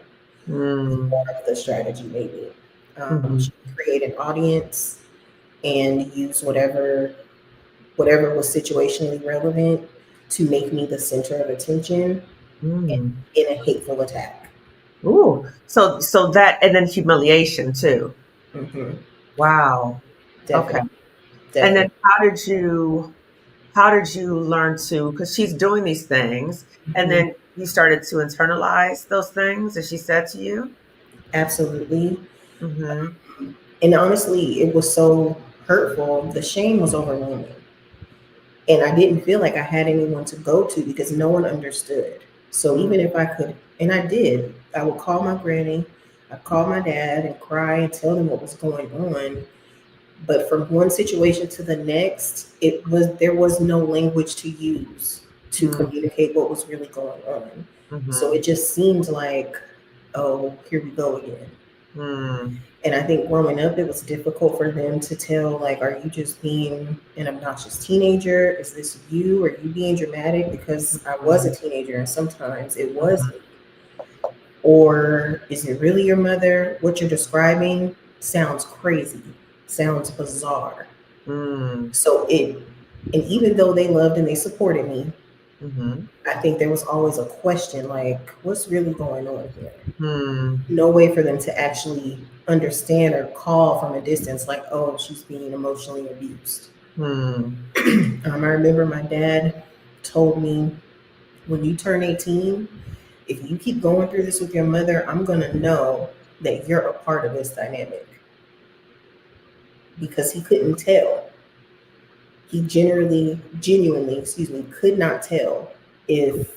S1: mm,
S2: one of the strategy maybe.
S1: mhm,
S2: She would create an audience and use whatever was situationally relevant to make me the center of attention
S1: mm.
S2: in a hateful attack.
S1: Ooh, so that and then humiliation too.
S2: Hmm.
S1: Wow. Okay.
S2: Definitely,
S1: And then
S2: definitely.
S1: how did you learn to, because she's doing these things, and
S2: Hmm.
S1: then you started to internalize those things that she said to you?
S2: Absolutely.
S1: Mm-hmm.
S2: And honestly, it was so hurtful. The shame was overwhelming. And I didn't feel like I had anyone to go to because no one understood. So even if I could, and I did, I would call my granny, I'd call my dad and cry and tell them what was going on. But from one situation to the next, there was no language to use to
S1: Mm-hmm.
S2: communicate what was really going on. So
S1: Mm-hmm.
S2: it just seemed like, oh, here we go again.
S1: Mm-hmm.
S2: And I think growing up, it was difficult for them to tell, like, are you just being an obnoxious teenager? Is this you? Are you being dramatic? Because I was a teenager and sometimes it was me. Or is it really your mother? What you're describing sounds crazy, sounds bizarre.
S1: Mm-hmm.
S2: So and even though they loved and they supported me,
S1: Mm-hmm.
S2: I think there was always a question like, what's really going on here?
S1: Mm-hmm.
S2: No way for them to actually understand or call from a distance, like, oh, she's being emotionally abused. I remember my dad told me, when you turn 18, if you keep going through this with your mother, I'm going to know that you're a part of this dynamic, because he couldn't tell. He genuinely, excuse me, could not tell if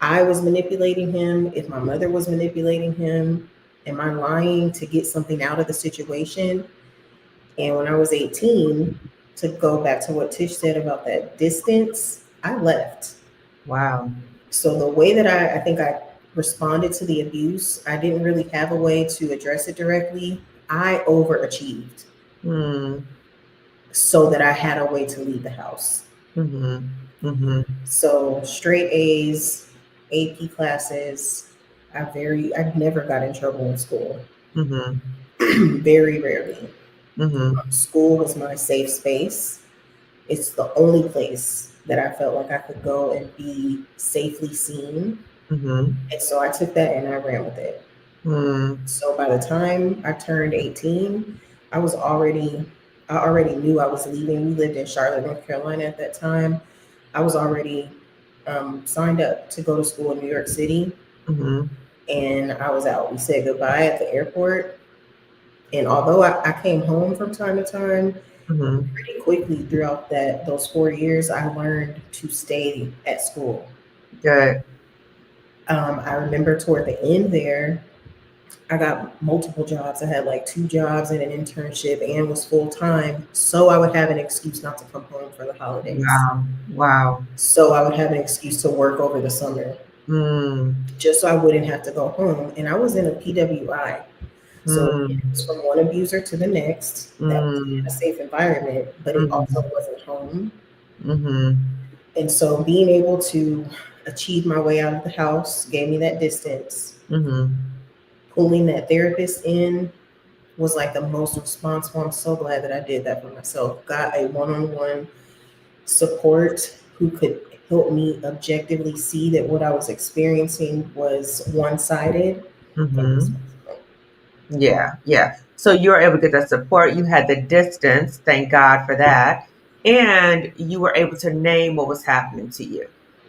S2: I was manipulating him, if my mother was manipulating him. Am I lying to get something out of the situation? And when I was 18, to go back to what Tish said about that distance, I left.
S1: Wow.
S2: So the way that I think I responded to the abuse, I didn't really have a way to address it directly. I overachieved
S1: Mm-hmm.
S2: so that I had a way to leave the house.
S1: Mm-hmm. Mm-hmm.
S2: So straight A's, AP classes. I never got in trouble in school.
S1: Mm-hmm.
S2: Very rarely.
S1: Mm-hmm.
S2: School was my safe space. It's the only place that I felt like I could go and be safely seen.
S1: Mm-hmm.
S2: And so I took that and I ran with it.
S1: Mm-hmm.
S2: So by the time I turned 18, I was already I already knew I was leaving. We lived in Charlotte, North Carolina at that time. I was already signed up to go to school in New York City,
S1: Mm-hmm.
S2: and I was out. We said goodbye at the airport. And although I came home from time to time,
S1: Mm-hmm.
S2: pretty quickly throughout those 4 years, I learned to stay at school.
S1: Good.
S2: I remember toward the end there, I got multiple jobs. I had like two jobs and an internship and was full time. So I would have an excuse not to come home for the holidays.
S1: Wow. Wow.
S2: So I would have an excuse to work over the summer
S1: Mm.
S2: just so I wouldn't have to go home. And I was in a PWI. So again, it
S1: Mm.
S2: was from one abuser to the next. That was
S1: Mm.
S2: a safe environment, but it also
S1: Mhm.
S2: wasn't home.
S1: Mhm.
S2: And so being able to achieve my way out of the house gave me that distance.
S1: Mhm.
S2: pulling that therapist in was like the most responsible. I'm so glad that I did that for myself. Got a one-on-one support who could help me objectively see that what I was experiencing was one-sided and
S1: Mm-hmm. Yeah, yeah. So you were able to get that support. You had the distance, thank God for that. And you were able to name what was happening to you.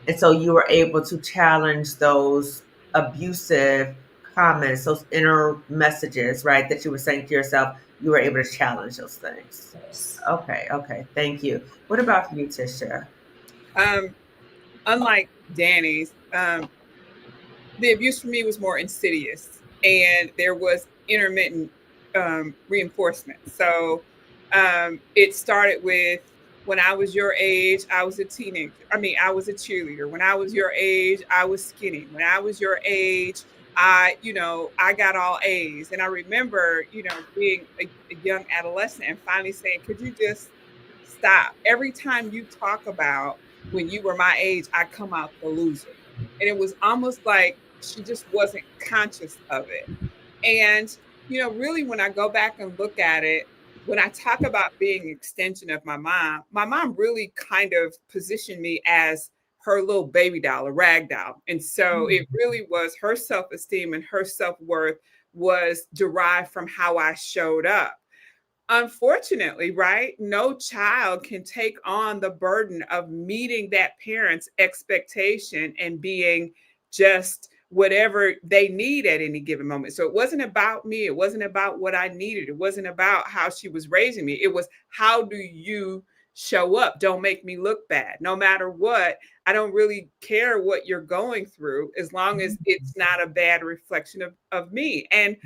S1: And so you were able to challenge those abusive comments, those inner messages, right, that you were saying to yourself. You were able to challenge those things.
S2: yes.
S1: Okay, okay. Thank you. What about for you, Tisha?
S3: Um, Unlike Danny's, the abuse for me was more insidious, and there was intermittent reinforcement. So it started with, when I was your age, I was a teenager. I mean, I was a cheerleader. When I was your age, I was skinny. When I was your age, I got all A's. And I remember, being a young adolescent and finally saying, could you just stop? Every time you talk about when you were my age, I come out the loser. And it was almost like she just wasn't conscious of it. And, really, when I go back and look at it, when I talk about being an extension of my mom really kind of positioned me as her little baby doll, a rag doll. And so it really was her self esteem and her self worth was derived from how I showed up. Unfortunately, right? No child can take on the burden of meeting that parent's expectation and being just whatever they need at any given moment. So it wasn't about me. It wasn't about what I needed. It wasn't about how she was raising me. It was, how do you show up? Don't make me look bad. No matter what, I don't really care what you're going through as long as it's not a bad reflection of me. And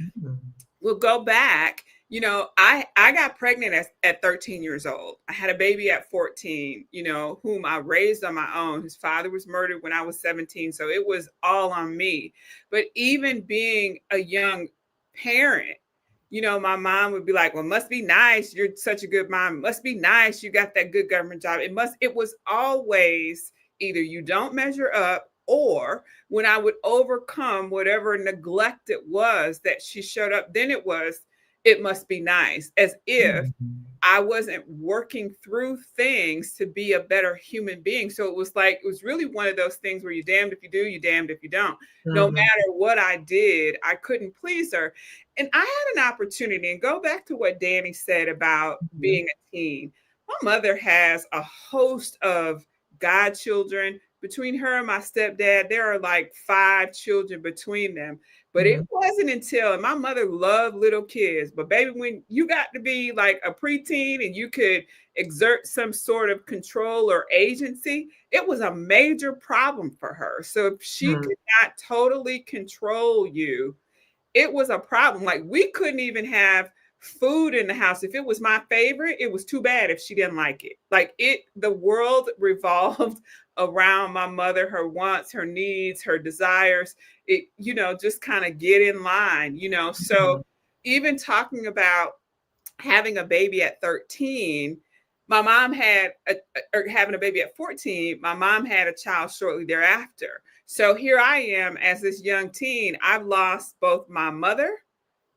S3: we'll go back. I got pregnant at 13 years old. I had a baby at 14, whom I raised on my own. His father was murdered when I was 17, so it was all on me. But even being a young parent, my mom would be like, well, must be nice, you're such a good mom, must be nice, you got that good government job. It was always either you don't measure up, or when I would overcome whatever neglect it was that she showed up, then it must be nice, as if I wasn't working through things to be a better human being. So it was really one of those things where you're damned if you do, you're damned if you don't. No
S1: Mm-hmm.
S3: matter what I did, I couldn't please her. And I had an opportunity, and go back to what Danny said about being a teen. My mother has a host of godchildren. Between her and my stepdad, there are like 5 children between them. But it
S1: Mm-hmm.
S3: wasn't until, and my mother loved little kids, but baby, when you got to be like a preteen and you could exert some sort of control or agency, it was a major problem for her. So if she
S1: Mm-hmm.
S3: could not totally control you, it was a problem. Like, we couldn't even have food in the house. If it was my favorite, it was too bad if she didn't like it. The world revolved around my mother, her wants, her needs, her desires. Just kind of get in line. So even talking about having a baby at 13, my mom or having a baby at 14, my mom had a child shortly thereafter. So here I am as this young teen. I've lost both my mother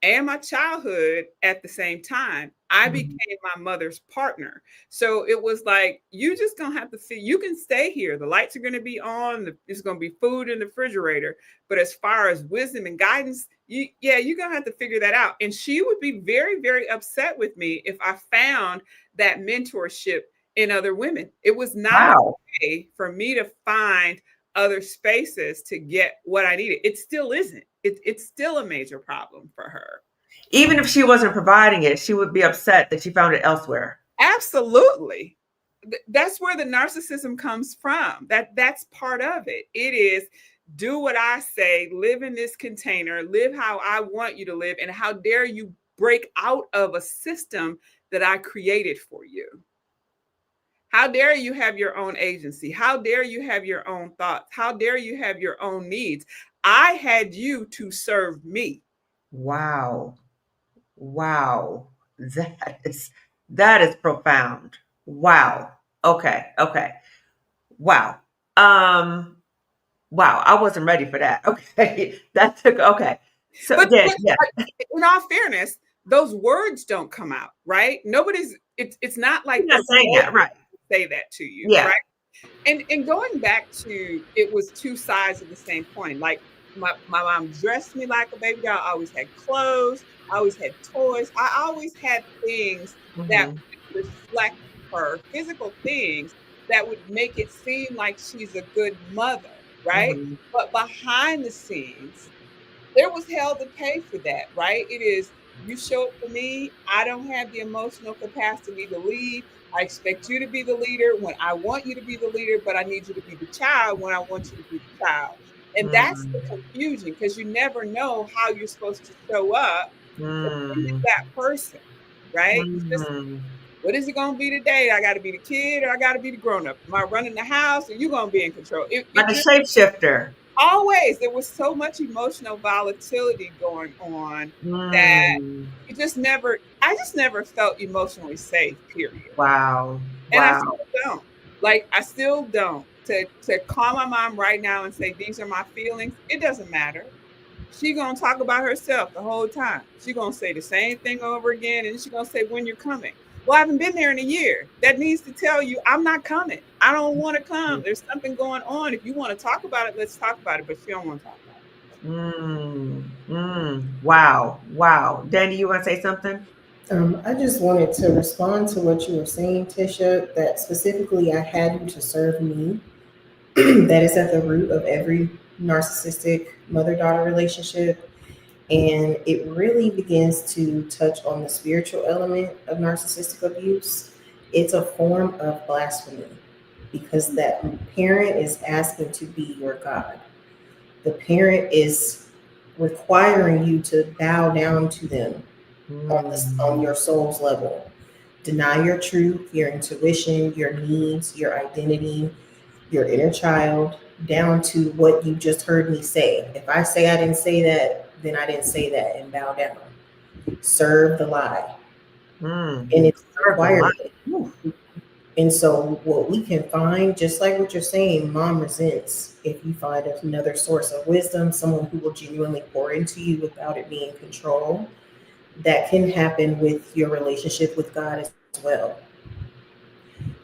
S3: and my childhood at the same time. I became my mother's partner. So it was like, you just gonna have to see, you can stay here. The lights are gonna be on, there's gonna be food in the refrigerator. But as far as wisdom and guidance, you're gonna have to figure that out. And she would be very, very upset with me if I found that mentorship in other women. It was not
S1: Wow.
S3: okay for me to find other spaces to get what I needed. It still isn't. It's still a major problem for her.
S1: Even if she wasn't providing it, she would be upset that she found it elsewhere.
S3: Absolutely. That's where the narcissism comes from. That's part of it. It is, do what I say, live in this container, live how I want you to live, and how dare you break out of a system that I created for you? How dare you have your own agency? How dare you have your own thoughts? How dare you have your own needs? I had you to serve me.
S1: Wow. Wow. That is profound. Wow. Okay. Okay. Wow. Um wow, I wasn't ready for that. Okay. That took okay. So
S3: But,
S1: yeah,
S3: but
S1: yeah,
S3: in all fairness, those words don't come out, right? It's not
S1: you're
S3: like
S1: not
S3: they're
S1: saying that, right?
S3: say that to you,
S1: Yeah.
S3: right? And going back to, it was two sides of the same coin. Like my mom dressed me like a baby doll. I always had clothes. I always had toys. I always had things that
S1: Hmm.
S3: would reflect her, physical things that would make it seem like she's a good mother, right?
S1: Hmm.
S3: But behind the scenes, there was hell to pay for that, right? It is, you show up for me. I don't have the emotional capacity to lead. I expect you to be the leader when I want you to be the leader, but I need you to be the child when I want you to be the child. And that's the
S1: Mm.
S3: confusion, because you never know how you're supposed to show up to please
S1: Mm.
S3: that person, right? You just,
S1: Mm.
S3: what is it going to be today? I got to be the kid or I got to be the grown up? Am I running the house or you going to be in control? It
S1: Like a
S3: really,
S1: shapeshifter.
S3: always, there was so much emotional volatility going on that
S1: Mm.
S3: I just never felt emotionally safe, period.
S1: Wow.
S3: And I
S1: Wow.
S3: still don't. Like, I still don't. To call my mom right now and say these are my feelings, it doesn't matter. She gonna talk about herself the whole time. She gonna say the same thing over again, and she gonna say, when you're coming. Well, I haven't been there in a year. That needs to tell you I'm not coming. I don't want to come. There's something going on. If you want to talk about it, let's talk about it. But she don't want to talk about it.
S1: Mm. Mm. Wow. Wow. Danny, you want to say something?
S2: I just wanted to respond to what you were saying, Tisha, that specifically I had you to serve me. That is at the root of every narcissistic mother daughter relationship. And it really begins to touch on the spiritual element of narcissistic abuse. It's a form of blasphemy because that parent is asking to be your God. The parent is requiring you to bow down to them on
S1: Mm.
S2: your soul's level. Deny your truth, your intuition, your needs, your identity, your inner child, down to what you just heard me say. If I say I didn't say that, then I didn't say that, and bow down. Serve the lie.
S1: Mm.
S2: And it's a
S1: Serve the line.
S2: requirement.
S1: Ooh.
S2: And so, what we can find, just like what you're saying, mom resents if you find another source of wisdom, someone who will genuinely pour into you without it being control. That can happen with your relationship with God as well.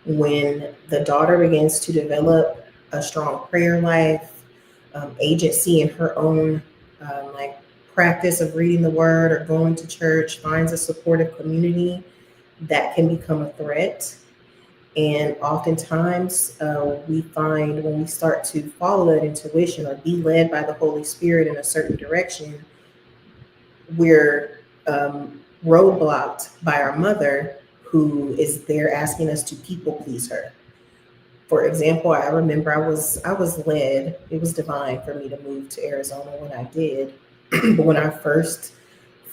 S2: When the daughter begins to develop a strong prayer life, agency in her own like practice of reading the word or going to church, finds a supportive community, that can become a threat. And oftentimes, we find when we start to follow that intuition or be led by the Holy Spirit in a certain direction, we're roadblocked by our mother, who is there asking us to people please her. For example, I remember I was led, it was divine for me to move to Arizona when I did. But when I first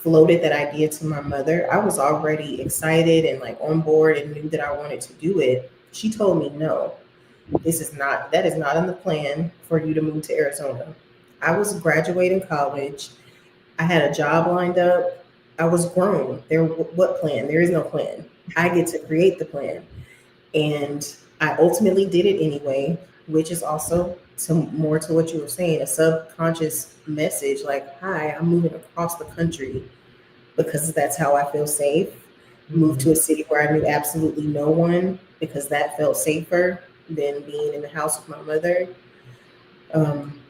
S2: floated that idea to my mother, I was already excited and like on board and knew that I wanted to do it. She told me, no, that is not in the plan for you to move to Arizona. I was graduating college. I had a job lined up. I was grown. What plan? There is no plan. I get to create the plan. And I ultimately did it anyway, which is also more to what you were saying, a subconscious message like, hi, I'm moving across the country because that's how I feel safe. Moved
S1: Mm.
S2: to a city where I knew absolutely no one because that felt safer than being in the house with my mother. Um,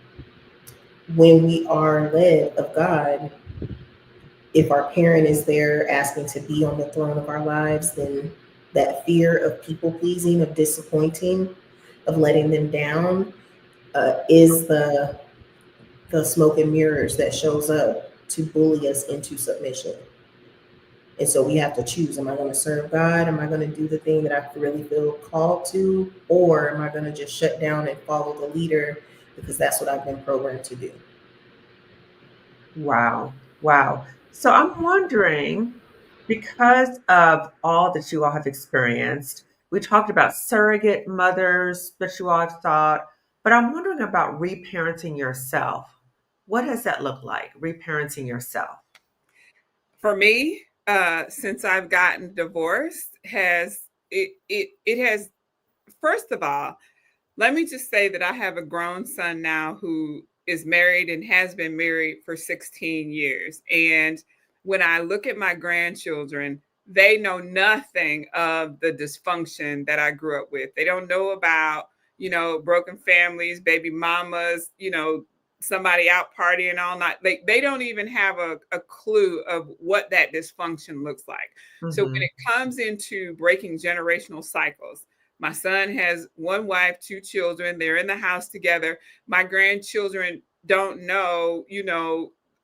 S2: when we are led of God, if our parent is there asking to be on the throne of our lives, then that fear of people pleasing, of disappointing, of letting them down, is the smoke and mirrors that shows up to bully us into submission. And so we have to choose: am I going to serve God? Am I going to do the thing that I really feel called to? Or am I going to just shut down and follow the leader because that's what I've been programmed to do?
S1: Wow. Wow. So I'm wondering, because of all that you all have experienced, we talked about surrogate mothers that you all have thought, but I'm wondering about reparenting yourself. What does that look like, reparenting yourself?
S3: For me, since I've gotten divorced, it has, first of all, let me just say that I have a grown son now who is married and has been married for 16 years. And when I look at my grandchildren, they know nothing of the dysfunction that I grew up with. They don't know about, broken families, baby mamas, somebody out partying all night. They don't even have a clue of what that dysfunction looks like. So when it comes into breaking generational cycles, my son has one wife, two children. They're in the house together. My grandchildren don't know,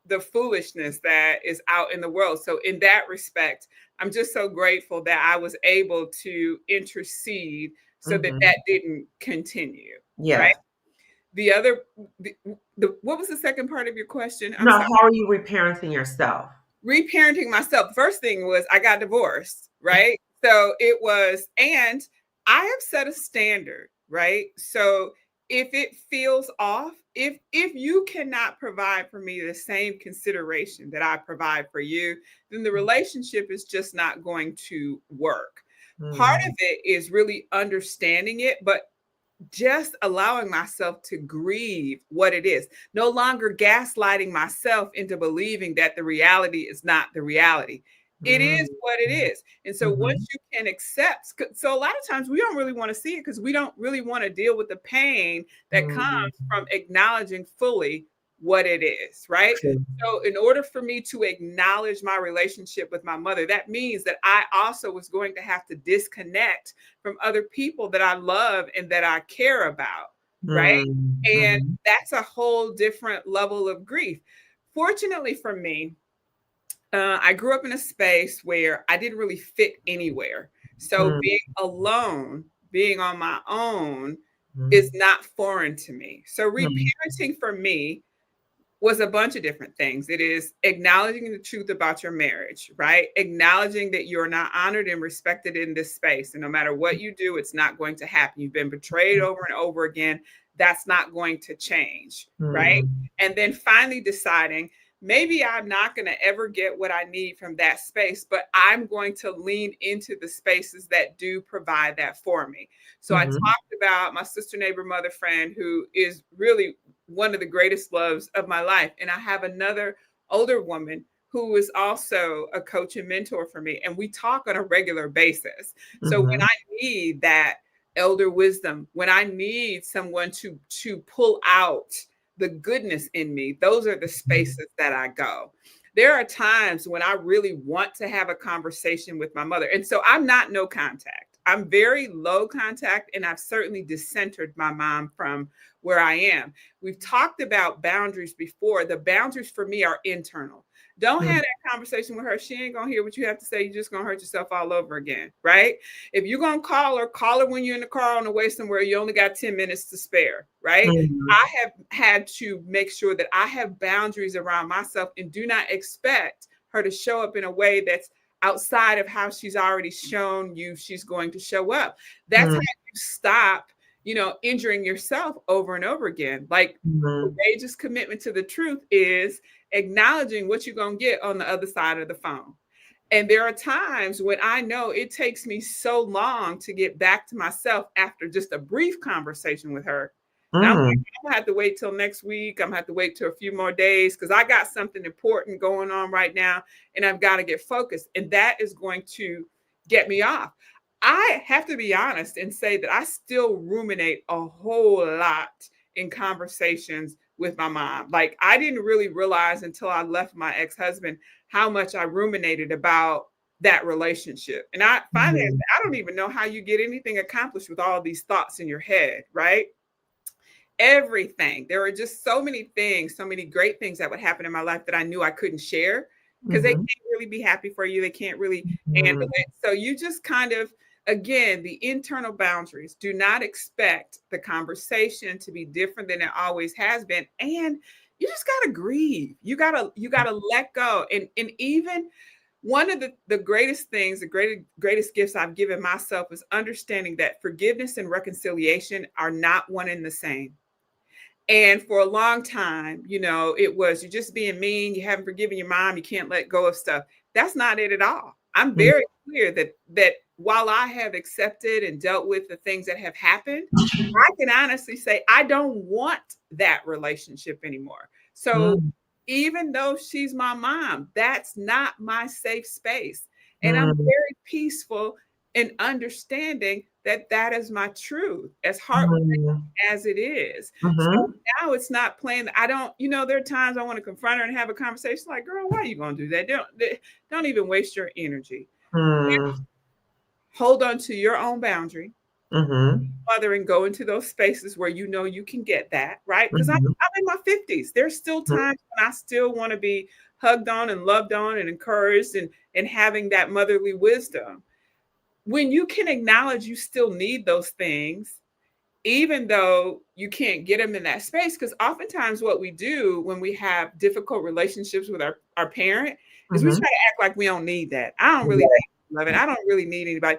S3: the foolishness that is out in the world. So in that respect, I'm just so grateful that I was able to intercede so that didn't continue.
S1: Yes.
S3: Right. The other, what was the second part of your question? I'm
S1: No,
S3: sorry.
S1: how are you reparenting yourself?
S3: Reparenting myself. First thing was I got divorced, right? So it was, and I have set a standard, right? So if it feels off, if you cannot provide for me the same consideration that I provide for you, then the relationship is just not going to work. Part of it is really understanding it, but just allowing myself to grieve what it is, no longer gaslighting myself into believing that the reality is not the reality. It is what it is. And so once you can accept, so a lot of times we don't really want to see it because we don't really want to deal with the pain that comes from acknowledging fully what it is, right? So in order for me to acknowledge my relationship with my mother, that means that I also was going to have to disconnect from other people that I love and that I care about, right? And that's a whole different level of grief. Fortunately for me, I grew up in a space where I didn't really fit anywhere. So being alone, being on my own is not foreign to me. So reparenting for me was a bunch of different things. It is acknowledging the truth about your marriage, right? Acknowledging that you're not honored and respected in this space. And no matter what you do, it's not going to happen. You've been betrayed over and over again. That's not going to change, right? And then finally deciding, maybe I'm not going to ever get what I need from that space, but I'm going to lean into the spaces that do provide that for me. So I talked about my sister, neighbor, mother, friend, who is really one of the greatest loves of my life. And I have another older woman who is also a coach and mentor for me. And we talk on a regular basis. So when I need that elder wisdom, when I need someone to pull out the goodness in me, those are the spaces that I go. There are times when I really want to have a conversation with my mother. And so I'm not no contact. I'm very low contact, and I've certainly discentered my mom from where I am. We've talked about boundaries before. The boundaries for me are internal. Don't have that conversation with her. She ain't going to hear what you have to say. You're just going to hurt yourself all over again, right? If you're going to call her when you're in the car on the way somewhere. You only got 10 minutes to spare, right? I have had to make sure that I have boundaries around myself and do not expect her to show up in a way that's outside of how she's already shown you she's going to show up. That's how you stop, injuring yourself over and over again. Like courageous commitment to the truth is acknowledging what you're going to get on the other side of the phone. And there are times when I know it takes me so long to get back to myself after just a brief conversation with her. Now, I'm going to have to wait till next week. I'm going to have to wait till a few more days because I got something important going on right now and I've got to get focused. And that is going to get me off. I have to be honest and say that I still ruminate a whole lot in conversations with my mom. Like I didn't really realize until I left my ex-husband how much I ruminated about that relationship. And I finally, I don't even know how you get anything accomplished with all these thoughts in your head, right? Everything. There are just so many things, so many great things that would happen in my life that I knew I couldn't share because they can't really be happy for you. They can't really handle it. So you just kind of, again, the internal boundaries. Do not expect the conversation to be different than it always has been. And you just got to grieve. You got to let go. And even one of the greatest things, the greatest gifts I've given myself is understanding that forgiveness and reconciliation are not one and the same. And for a long time, it was you're just being mean. You haven't forgiven your mom. You can't let go of stuff. That's not it at all. I'm very clear that while I have accepted and dealt with the things that have happened, I can honestly say I don't want that relationship anymore. So
S1: Mm,
S3: even though she's my mom, that's not my safe space. And I'm
S1: mm,
S3: very peaceful in understanding that that is my truth, as heartbreaking
S1: mm,
S3: as it is. So
S1: mhm,
S3: now it's not playing. I don't, there are times I want to confront her and have a conversation like, girl, why are you going to do that? Don't even waste your energy.
S1: mm,
S3: Hold on to your own boundary,
S1: mhm,
S3: mother, and go into those spaces where you can get that, right? Because
S1: mhm,
S3: I'm in my 50s. There's still
S1: mhm,
S3: times when I still want to be hugged on and loved on and encouraged and having that motherly wisdom. When you can acknowledge you still need those things, even though you can't get them in that space, because oftentimes what we do when we have difficult relationships with our parent is we try
S1: mhm.
S3: to act like we don't need that. I don't really
S1: Right,
S3: need love it. I don't really need anybody.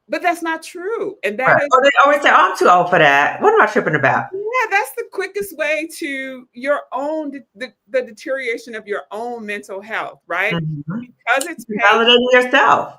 S3: But that's not true. And that
S1: right.
S3: is,
S1: Or they always say, "Oh, I'm too old for that. What am I tripping about?"
S3: yeah, that's the quickest way to your own the deterioration of your own mental health, right?
S1: Mhm.
S3: Because it's pain,
S1: Validating yourself.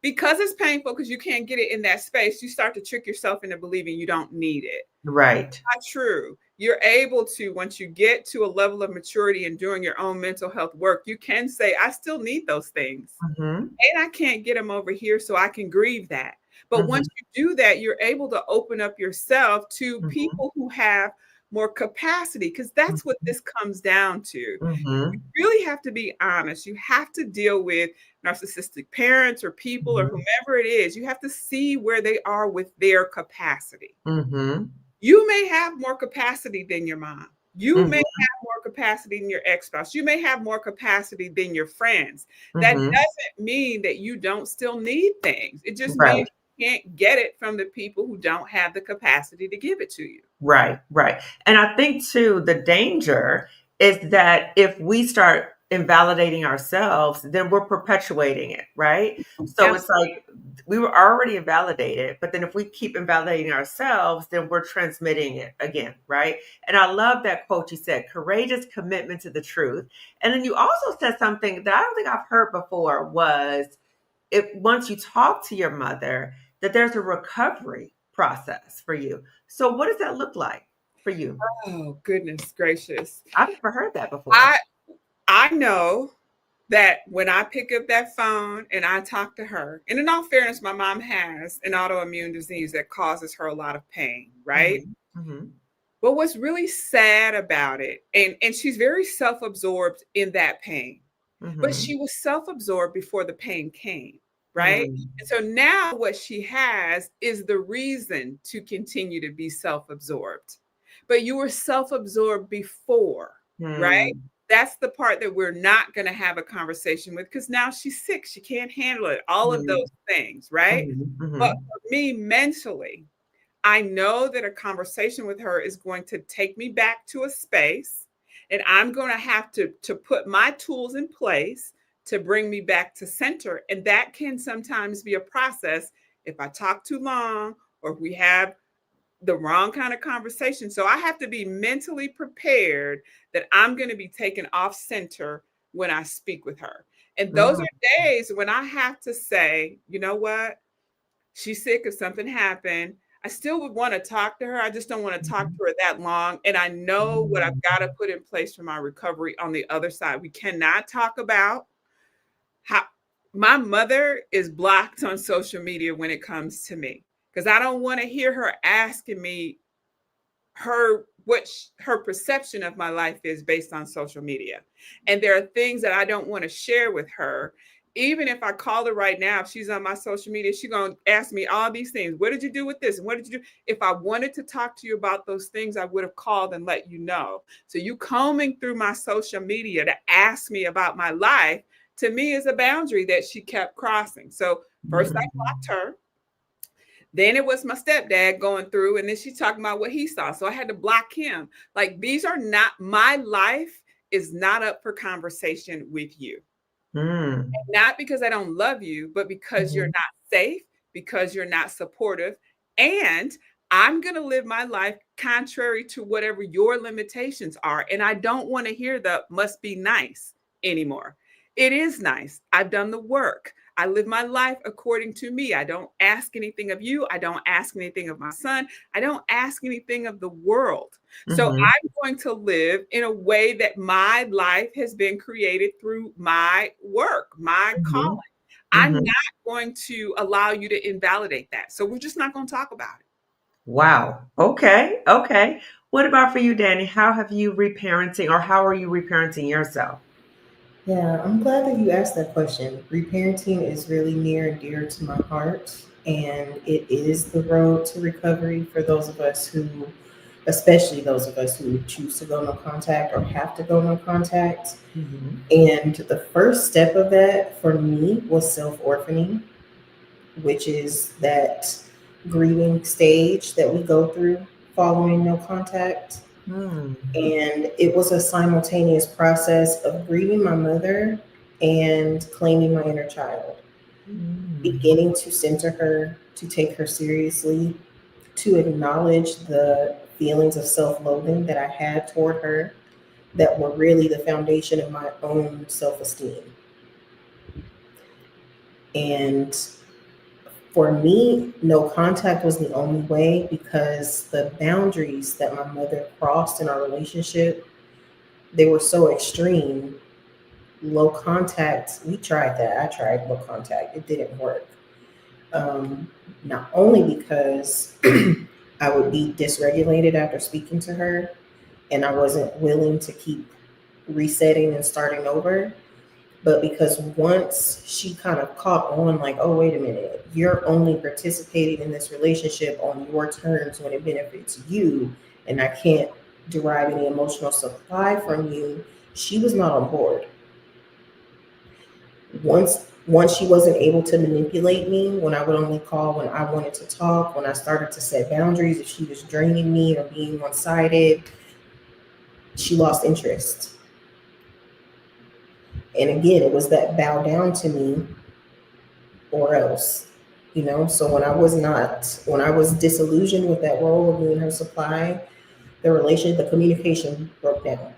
S3: because it's painful, because you can't get it in that space, you start to trick yourself into believing you don't need it.
S1: Right.
S3: Not true. You're able to, once you get to a level of maturity and doing your own mental health work, you can say, I still need those things.
S1: Mhm,
S3: And I can't get them over here, so I can grieve that. But
S1: mhm,
S3: once you do that, you're able to open up yourself to
S1: mhm,
S3: people who have more capacity, because that's what
S1: mhm,
S3: this comes down to.
S1: mhm,
S3: Really have to be honest. You have to deal with narcissistic parents or people or
S1: mhm,
S3: whomever it is. You have to see where they are with their capacity.
S1: mhm,
S3: You may have more capacity than your mom. You may
S1: mhm,
S3: have more capacity than your ex-spouse. You may have more capacity than your friends. That
S1: mhm.
S3: doesn't mean that you don't still need things. It just
S1: Right.
S3: means you can't get it from the people who don't have the capacity to give it to you.
S1: Right, right. And I think too, the danger is that if we start invalidating ourselves, then we're perpetuating it, right? So it's
S3: Absolutely.
S1: like we were already invalidated, but then if we keep invalidating ourselves, then we're transmitting it again, right? And I love that quote you said, courageous commitment to the truth. And then you also said something that I don't think I've heard before was if once you talk to your mother, that there's a recovery process for you. So what does that look like for you?
S3: Oh, goodness gracious.
S1: I've never heard that before.
S3: I I know that when I pick up that phone and I talk to her, and in all fairness, my mom has an autoimmune disease that causes her a lot of pain, right?
S1: Mhm, mhm,
S3: But what's really sad about it, and she's very self-absorbed in that pain, but
S1: mhm,
S3: she was self-absorbed before the pain came, right?
S1: mm,
S3: And so now what she has is the reason to continue to be self-absorbed. But you were self-absorbed before, right?
S1: mm,
S3: That's the part that we're not going to have a conversation with, because now she's sick. She can't handle it. All of
S1: mm,
S3: those things, right?
S1: mhm,
S3: But
S1: mhm,
S3: for me, mentally, I know that a conversation with her is going to take me back to a space, and I'm going to have to put my tools in place to bring me back to center. And that can sometimes be a process if I talk too long or if we have the wrong kind of conversation. So I have to be mentally prepared that I'm going to be taken off center when I speak with her. And those
S1: mm,
S3: are days when I have to say, you know what? She's sick. If something happened, I still would want to talk to her. I just don't want to talk
S1: mhm,
S3: to her that long. And I know what I've
S1: mm,
S3: got to put in place for my recovery on the other side. We cannot talk about how my mother is blocked on social media when it comes to me, because I don't want to hear her asking me her perception of my life is based on social media. And there are things that I don't want to share with her. Even if I call her right now, if she's on my social media, she's going to ask me all these things. What did you do with this? And what did you do? If I wanted to talk to you about those things, I would have called and let you know. So you combing through my social media to ask me about my life, to me, is a boundary that she kept crossing. So first I
S1: mhm,
S3: blocked her. Then it was my stepdad going through, and then she's talking about what he saw. So I had to block him. Like, these are not, my life is not up for conversation with you.
S1: mm,
S3: Not because I don't love you, but because you're
S1: mhm,
S3: not safe, because you're not supportive. And I'm going to live my life contrary to whatever your limitations are. And I don't want to hear the must be nice anymore. It is nice. I've done the work. I live my life according to me. I don't ask anything of you. I don't ask anything of my son. I don't ask anything of the world. So
S1: Mhm.
S3: I'm going to live in a way that my life has been created through my work, my calling.
S1: Mhm.
S3: I'm
S1: Mhm.
S3: not going to allow you to invalidate that. So we're just not going to talk about it.
S1: Wow. Okay. Okay. What about for you, Danny? How have you reparenting or how are you reparenting yourself?
S2: Yeah, I'm glad that you asked that question. Reparenting is really near and dear to my heart, and it is the road to recovery for those of us who, especially those of us who choose to go no contact or have to go no contact.
S1: Mhm.
S2: And the first step of that for me was self orphaning, which is that grieving stage that we go through following no contact.
S1: Hmm.
S2: And it was a simultaneous process of grieving my mother and claiming my inner child,
S1: Mm.
S2: beginning to center her, to take her seriously, to acknowledge the feelings of self loathing that I had toward her that were really the foundation of my own self esteem. And for me, no contact was the only way because the boundaries that my mother crossed in our relationship, they were so extreme. Low contact, we tried that. I tried low contact. It didn't work. Um, Not only because I would be dysregulated after speaking to her and I wasn't willing to keep resetting and starting over, but because once she kind of caught on, like, oh, wait a minute, you're only participating in this relationship on your terms when it benefits you, and I can't derive any emotional supply from you, she was not on board. Once she wasn't able to manipulate me when I would only call when I wanted to talk, when I started to set boundaries, if she was draining me or being one-sided, she lost interest. And again, it was that bow down to me or else, so when I was disillusioned with that role of being her supply, the communication broke down.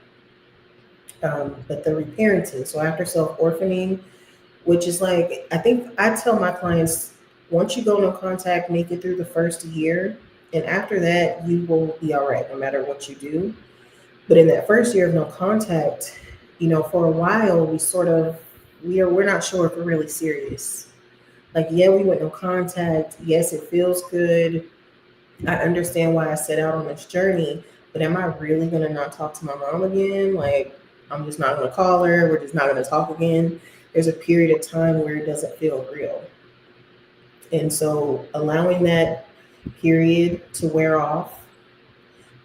S2: But the reparenting, so after self-orphaning, which is like, I think I tell my clients, once you go no contact, make it through the first year, and after that you will be all right no matter what you do. But in that first year of no contact, for a while we're not sure if we're really serious. Like, yeah, we went no contact. Yes, it feels good. I understand why I set out on this journey, but am I really going to not talk to my mom again? Like, I'm just not going to call her. We're just not going to talk again. There's a period of time where it doesn't feel real. And so allowing that period to wear off,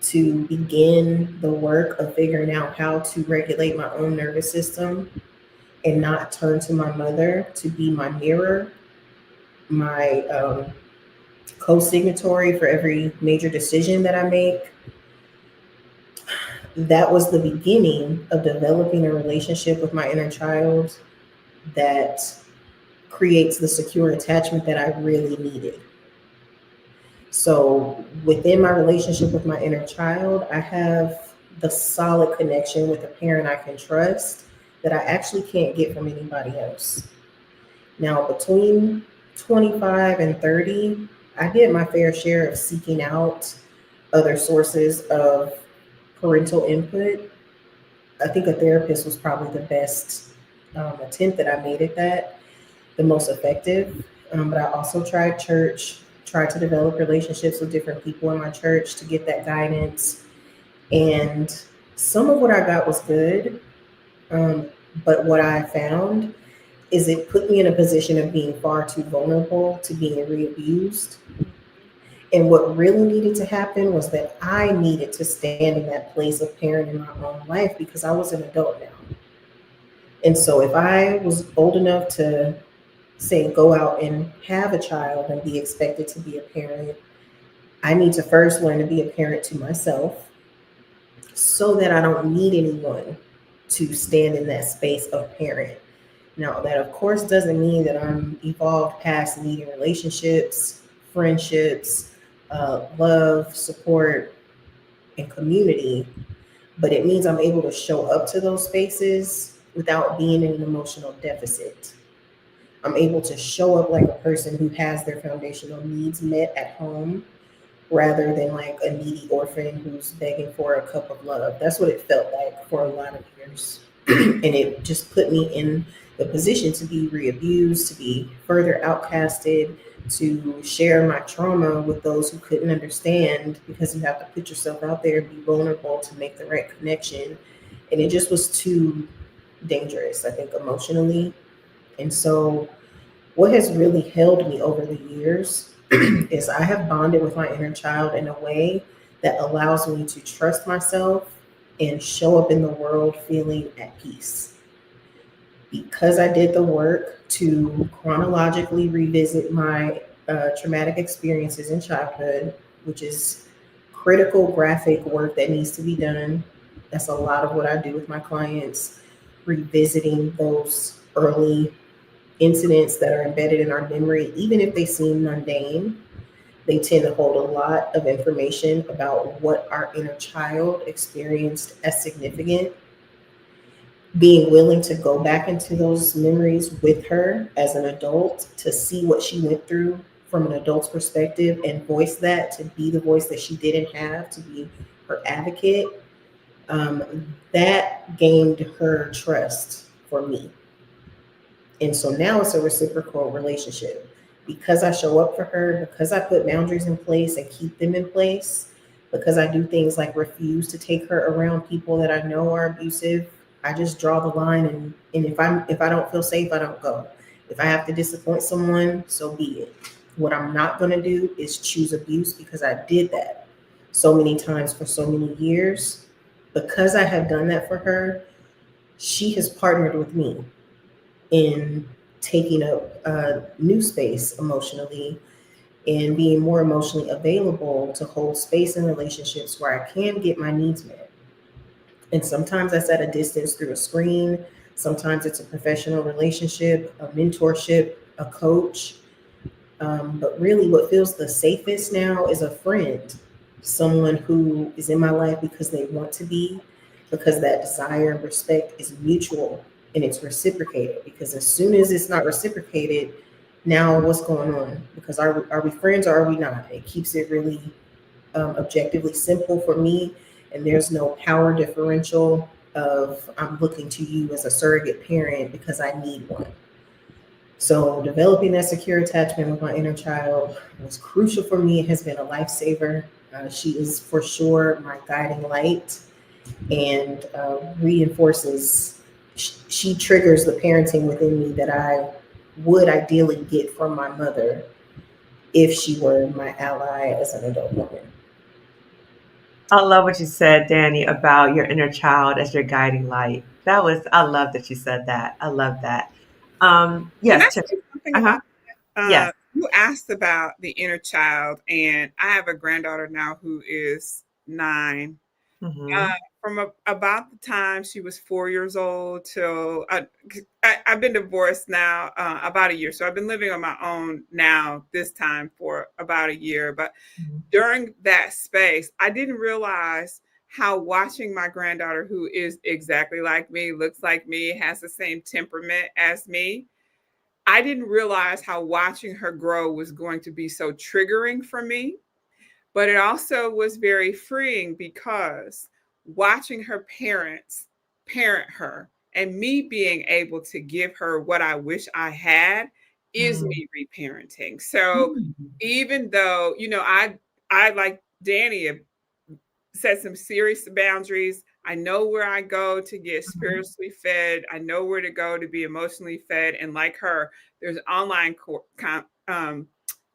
S2: to begin the work of figuring out how to regulate my own nervous system and not turn to my mother to be my mirror, my co-signatory for every major decision that I make. That was the beginning of developing a relationship with my inner child that creates the secure attachment that I really needed. So within my relationship with my inner child, I have the solid connection with a parent I can trust that I actually can't get from anybody else. Now, between 25 and 30, I did my fair share of seeking out other sources of parental input. I think a therapist was probably the best attempt that I made at that, the most effective. But I also tried church, tried to develop relationships with different people in my church to get that guidance. And some of what I got was good. Um, but what I found is it put me in a position of being far too vulnerable to being re-abused. And what really needed to happen was that I needed to stand in that place of parent in my own life because I was an adult now. And so if I was old enough to say go out and have a child and be expected to be a parent, I need to first learn to be a parent to myself so that I don't need anyone to stand in that space of parent. Now, that of course doesn't mean that I'm evolved past needing relationships, friendships, love, support, and community, but it means I'm able to show up to those spaces without being in an emotional deficit. I'm able to show up like a person who has their foundational needs met at home rather than like a needy orphan who's begging for a cup of love. That's what it felt like for a lot of years. And it just put me in the position to be re-abused, to be further outcasted, to share my trauma with those who couldn't understand, because you have to put yourself out there and be vulnerable to make the right connection. And it just was too dangerous, I think, emotionally. And so what has really held me over the years is I have bonded with my inner child in a way that allows me to trust myself and show up in the world feeling at peace. Because I did the work to chronologically revisit my traumatic experiences in childhood, which is critical graphic work that needs to be done. That's a lot of what I do with my clients, revisiting those early incidents that are embedded in our memory, even if they seem mundane. They tend to hold a lot of information about what our inner child experienced as significant. Being willing to go back into those memories with her as an adult to see what she went through from an adult's perspective and voice that, to be the voice that she didn't have, to be her advocate, that gained her trust for me. And so now it's a reciprocal relationship. Because I show up for her, because I put boundaries in place and keep them in place, because I do things like refuse to take her around people that I know are abusive. I just draw the line, and if I don't feel safe, I don't go. If I have to disappoint someone, so be it. What I'm not going to do is choose abuse, because I did that so many times for so many years. Because I have done that for her, she has partnered with me in taking up a new space emotionally and being more emotionally available to hold space in relationships where I can get my needs met. And sometimes that's at a distance through a screen. Sometimes it's a professional relationship, a mentorship, a coach. But really, what feels the safest now is a friend, someone who is in my life because they want to be, because that desire and respect is mutual and it's reciprocated. Because as soon as it's not reciprocated, now what's going on? Because are we friends or are we not? It keeps it really objectively simple for me, and there's no power differential of I'm looking to you as a surrogate parent because I need one. So developing that secure attachment with my inner child was crucial for me. It has been a lifesaver. She is for sure my guiding light, and reinforces, she triggers the parenting within me that I would ideally get from my mother if she were my ally as an adult woman.
S1: I love what you said, Danny, about your inner child as your guiding light. I love that you said that. I love that.
S3: Can I
S1: Yes, Tiff.
S3: say something
S1: Uh-huh.
S3: about
S1: Yes.
S3: you asked about the inner child, and I have a granddaughter now who is 9. Uh,
S1: Hmm.
S3: from about the time she was 4 years old till I've been divorced now about a year, so I've been living on my own now this time for about a year. But during that space, I didn't realize how watching my granddaughter, who is exactly like me, looks like me, has the same temperament as me, I didn't realize how watching her grow was going to be so triggering for me. But it also was very freeing because watching her parents parent her and me being able to give her what I wish I had is me reparenting. So even though, I like Danny have set some serious boundaries. I know where I go to get spiritually fed. I know where to go to be emotionally fed. And like her, there's online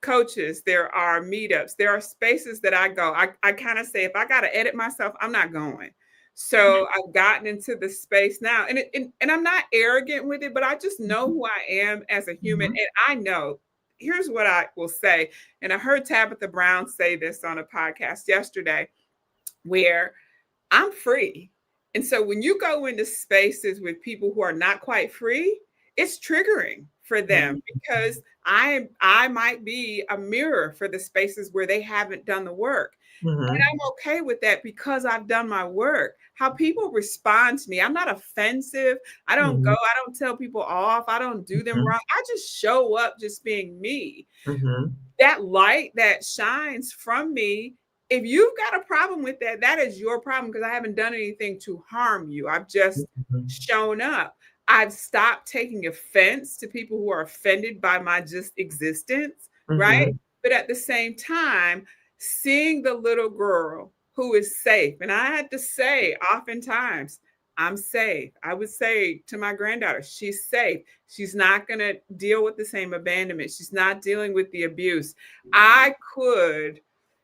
S3: coaches, there are meetups, there are spaces that I go. I kind of say, if I got to edit myself, I'm not going. So I've gotten into the space now, and I'm not arrogant with it, but I just know who I am as a human,
S1: Hmm.
S3: and I know. Here's what I will say, and I heard Tabitha Brown say this on a podcast yesterday, where I'm free. And so when you go into spaces with people who are not quite free, it's triggering for them because I might be a mirror for the spaces where they haven't done the work.
S1: Mhm.
S3: I'm okay with that because I've done my work. How people respond to me, I'm not offensive.
S1: Mhm.
S3: I don't tell people off. I don't do them
S1: Mhm.
S3: wrong. I just show up just being me.
S1: Mhm.
S3: That light that shines from me, if you've got a problem with that, that is your problem because I haven't done anything to harm you. I've just
S1: Mhm.
S3: shown up. I've stopped taking offense to people who are offended by my just existence, right?
S1: Mhm.
S3: But at the same time, seeing the little girl who is safe, and I had to say oftentimes, I'm safe. I would say to my granddaughter, she's safe. She's not going to deal with the same abandonment. She's not dealing with the abuse. I could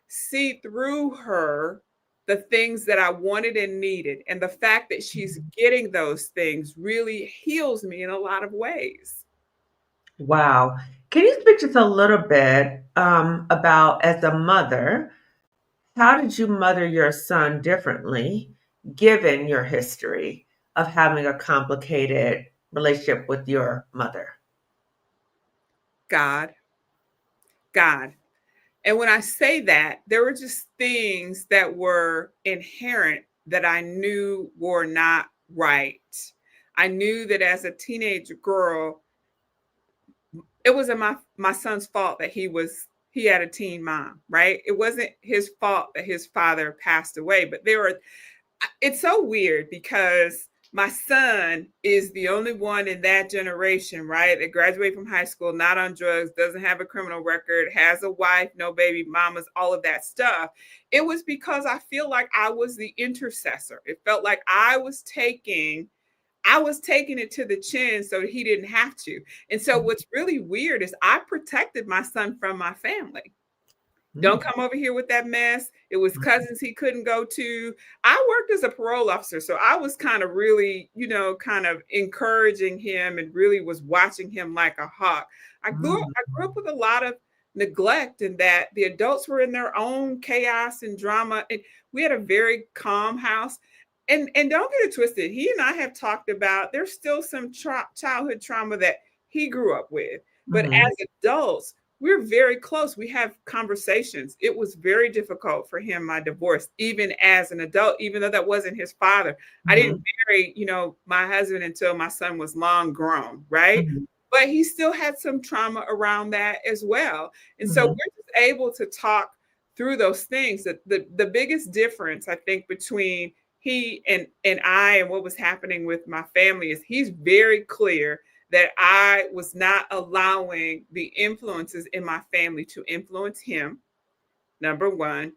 S3: see through her the things that I wanted and needed. And the fact that she's getting those things really heals me in a lot of ways.
S1: Wow. Can you speak just a little bit about, as a mother, how did you mother your son differently, given your history of having a complicated relationship with your mother?
S3: God, God. And when I say that, there were just things that were inherent that I knew were not right. I knew that as a teenage girl, it wasn't my son's fault that he had a teen mom, right? It wasn't his fault that his father passed away, but there were it's so weird because my son is the only one in that generation, right? That graduated from high school, not on drugs, doesn't have a criminal record, has a wife, no baby mamas, all of that stuff. It was because I feel like I was the intercessor. It felt like I was taking it to the chin so that he didn't have to. And so what's really weird is I protected my son from my family. Don't
S1: Mm.
S3: come over here with that mess. It was cousins he couldn't go to. I worked as a parole officer, so I was kind of really, kind of encouraging him and really was watching him like a hawk.
S1: Mm.
S3: I grew up with a lot of neglect in that the adults were in their own chaos and drama. And we had a very calm house. And don't get it twisted. He and I have talked about there's still some childhood trauma that he grew up with. But
S1: Mhm.
S3: as adults, we're very close. We have conversations. It was very difficult for him, my divorce, even as an adult, even though that wasn't his father. I didn't
S1: Mhm.
S3: marry, my husband until my son was long grown, right?
S1: Mhm.
S3: But he still had some trauma around that as well. And so
S1: Mhm.
S3: we're just able to talk through those things. That the biggest difference, I think, between he and I and what was happening with my family is he's very clear that I was not allowing the influences in my family to influence him, number one.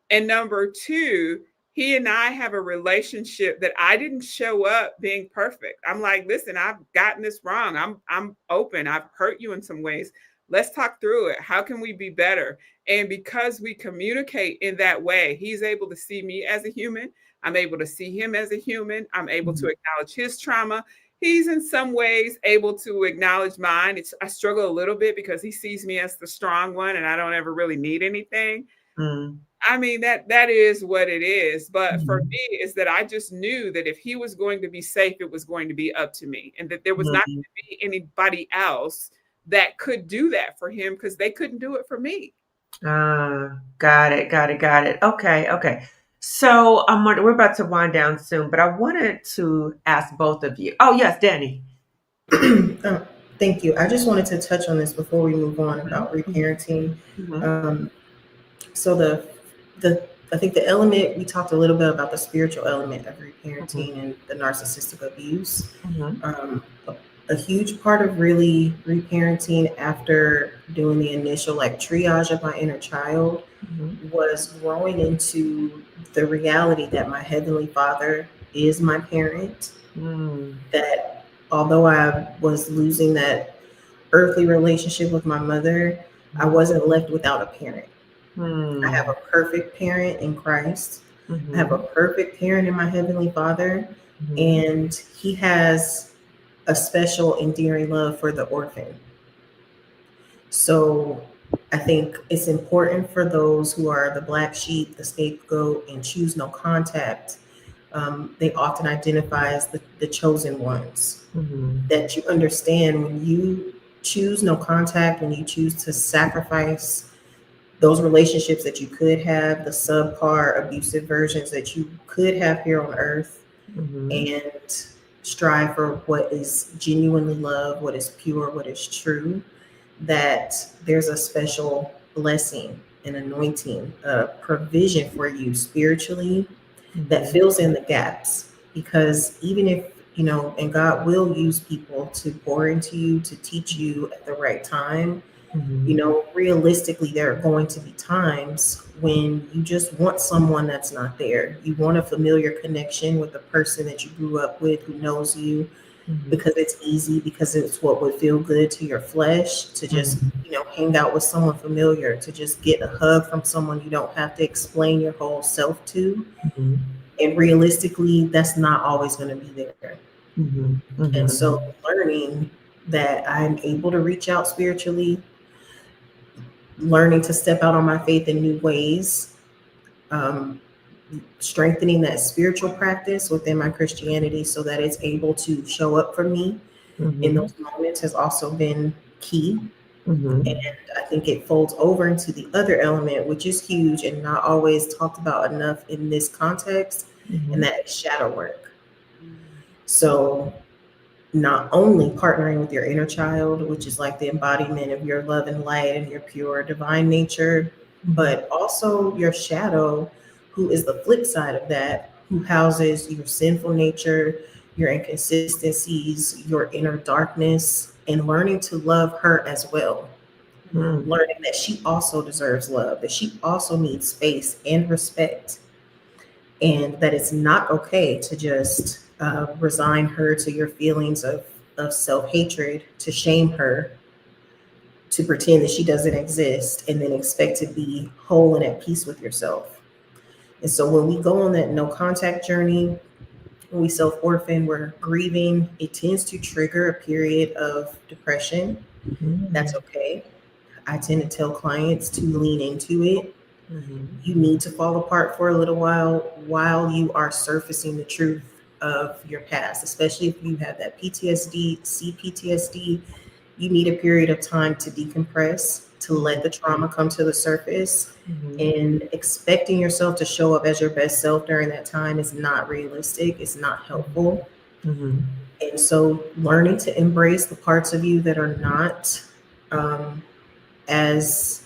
S3: And number two, he and I have a relationship that I didn't show up being perfect. I'm like, listen, I've gotten this wrong. I'm open. I've hurt you in some ways. Let's talk through it. How can we be better? And because we communicate in that way, he's able to see me as a human. I'm able to see him as a human. I'm able to
S1: Mhm.
S3: acknowledge his trauma. He's in some ways able to acknowledge mine. I struggle a little bit because he sees me as the strong one and I don't ever really need anything.
S1: Mm.
S3: I mean, that is what it is. But for
S1: Mhm.
S3: me, is that I just knew that if he was going to be safe, it was going to be up to me, and that there was not
S1: Mhm.
S3: going to be anybody else that could do that for him because they couldn't do it for me.
S1: Got it, got it, got it. Okay, okay. So we're about to wind down soon, but I wanted to ask both of you. Oh yes, Danny.
S2: Oh, thank you. I just wanted to touch on this before we move on
S1: Mhm.
S2: about
S1: Mhm.
S2: reparenting.
S1: Mhm.
S2: Um, so the I think the element we talked a little bit about the spiritual element of
S1: Mhm.
S2: reparenting and the narcissistic abuse.
S1: Mhm.
S2: A huge part of really reparenting after doing the initial like triage of my inner child
S1: Mhm.
S2: was growing into the reality that my heavenly father is my parent,
S1: Mm.
S2: that although I was losing that earthly relationship with my mother, I
S1: Mhm.
S2: wasn't left without a parent. I have
S1: Mm.
S2: a perfect parent in Christ. I have a
S1: Mhm.
S2: perfect parent in my heavenly father,
S1: Mhm.
S2: and he has a special endearing love for the orphan. So I think it's important for those who are the black sheep, the scapegoat, and choose no contact. They often identify as the chosen ones.
S1: Mhm.
S2: That you understand when you choose no contact, when you choose to sacrifice those relationships that you could have, the subpar abusive versions that you could have here on earth,
S1: Mm-hmm.
S2: and strive for what is genuinely love, what is pure, what is true, that there's a special blessing, an anointing, a provision for you spiritually that
S1: Mm-hmm.
S2: fills in the gaps. Because even if, and God will use people to pour into you, to teach you at the right time,
S1: Mm-hmm.
S2: realistically, there are going to be times when you just want someone that's not there. You want a familiar connection with the person that you grew up with who knows you,
S1: Mm-hmm.
S2: because it's easy, because it's what would feel good to your flesh to just,
S1: Mm-hmm.
S2: hang out with someone familiar, to just get a hug from someone you don't have to explain your whole self to.
S1: Mm-hmm.
S2: And realistically, that's not always going to be there.
S1: Mm-hmm.
S2: And
S1: Mm-hmm.
S2: so learning that I'm able to reach out spiritually, learning to step out on my faith in new ways, um, strengthening that spiritual practice within my Christianity so that it's able to show up for me in
S1: Mm-hmm.
S2: those moments has also been key. And
S1: Mm-hmm.
S2: I think it folds over into the other element, which is huge and not always talked about enough in this context, and
S1: Mm-hmm.
S2: that is shadow work. So, not only partnering with your inner child, which is like the embodiment of your love and light and your pure divine nature,
S1: Mm-hmm.
S2: but also your shadow, who is the flip side of that, who houses your sinful nature, your inconsistencies, your inner darkness, and learning to love her as well.
S1: Mm-hmm.
S2: Learning that she also deserves love, that she also needs space and respect, and that it's not okay to just resign her to your feelings of self hatred, to shame her, to pretend that she doesn't exist, and then expect to be whole and at peace with yourself. And so when we go on that no contact journey, when we self orphan, we're grieving, it tends to trigger a period of depression. That's okay. I tend to tell clients to lean into it.
S1: Mm-hmm.
S2: You need to fall apart for a little while you are surfacing the truth of your past, especially if you have that PTSD, CPTSD. You need a period of time to decompress, to let the trauma come to the surface.
S1: Mm-hmm.
S2: And expecting yourself to show up as your best self during that time is not realistic, it's not helpful.
S1: Mm-hmm.
S2: And so learning to embrace the parts of you that are not um, as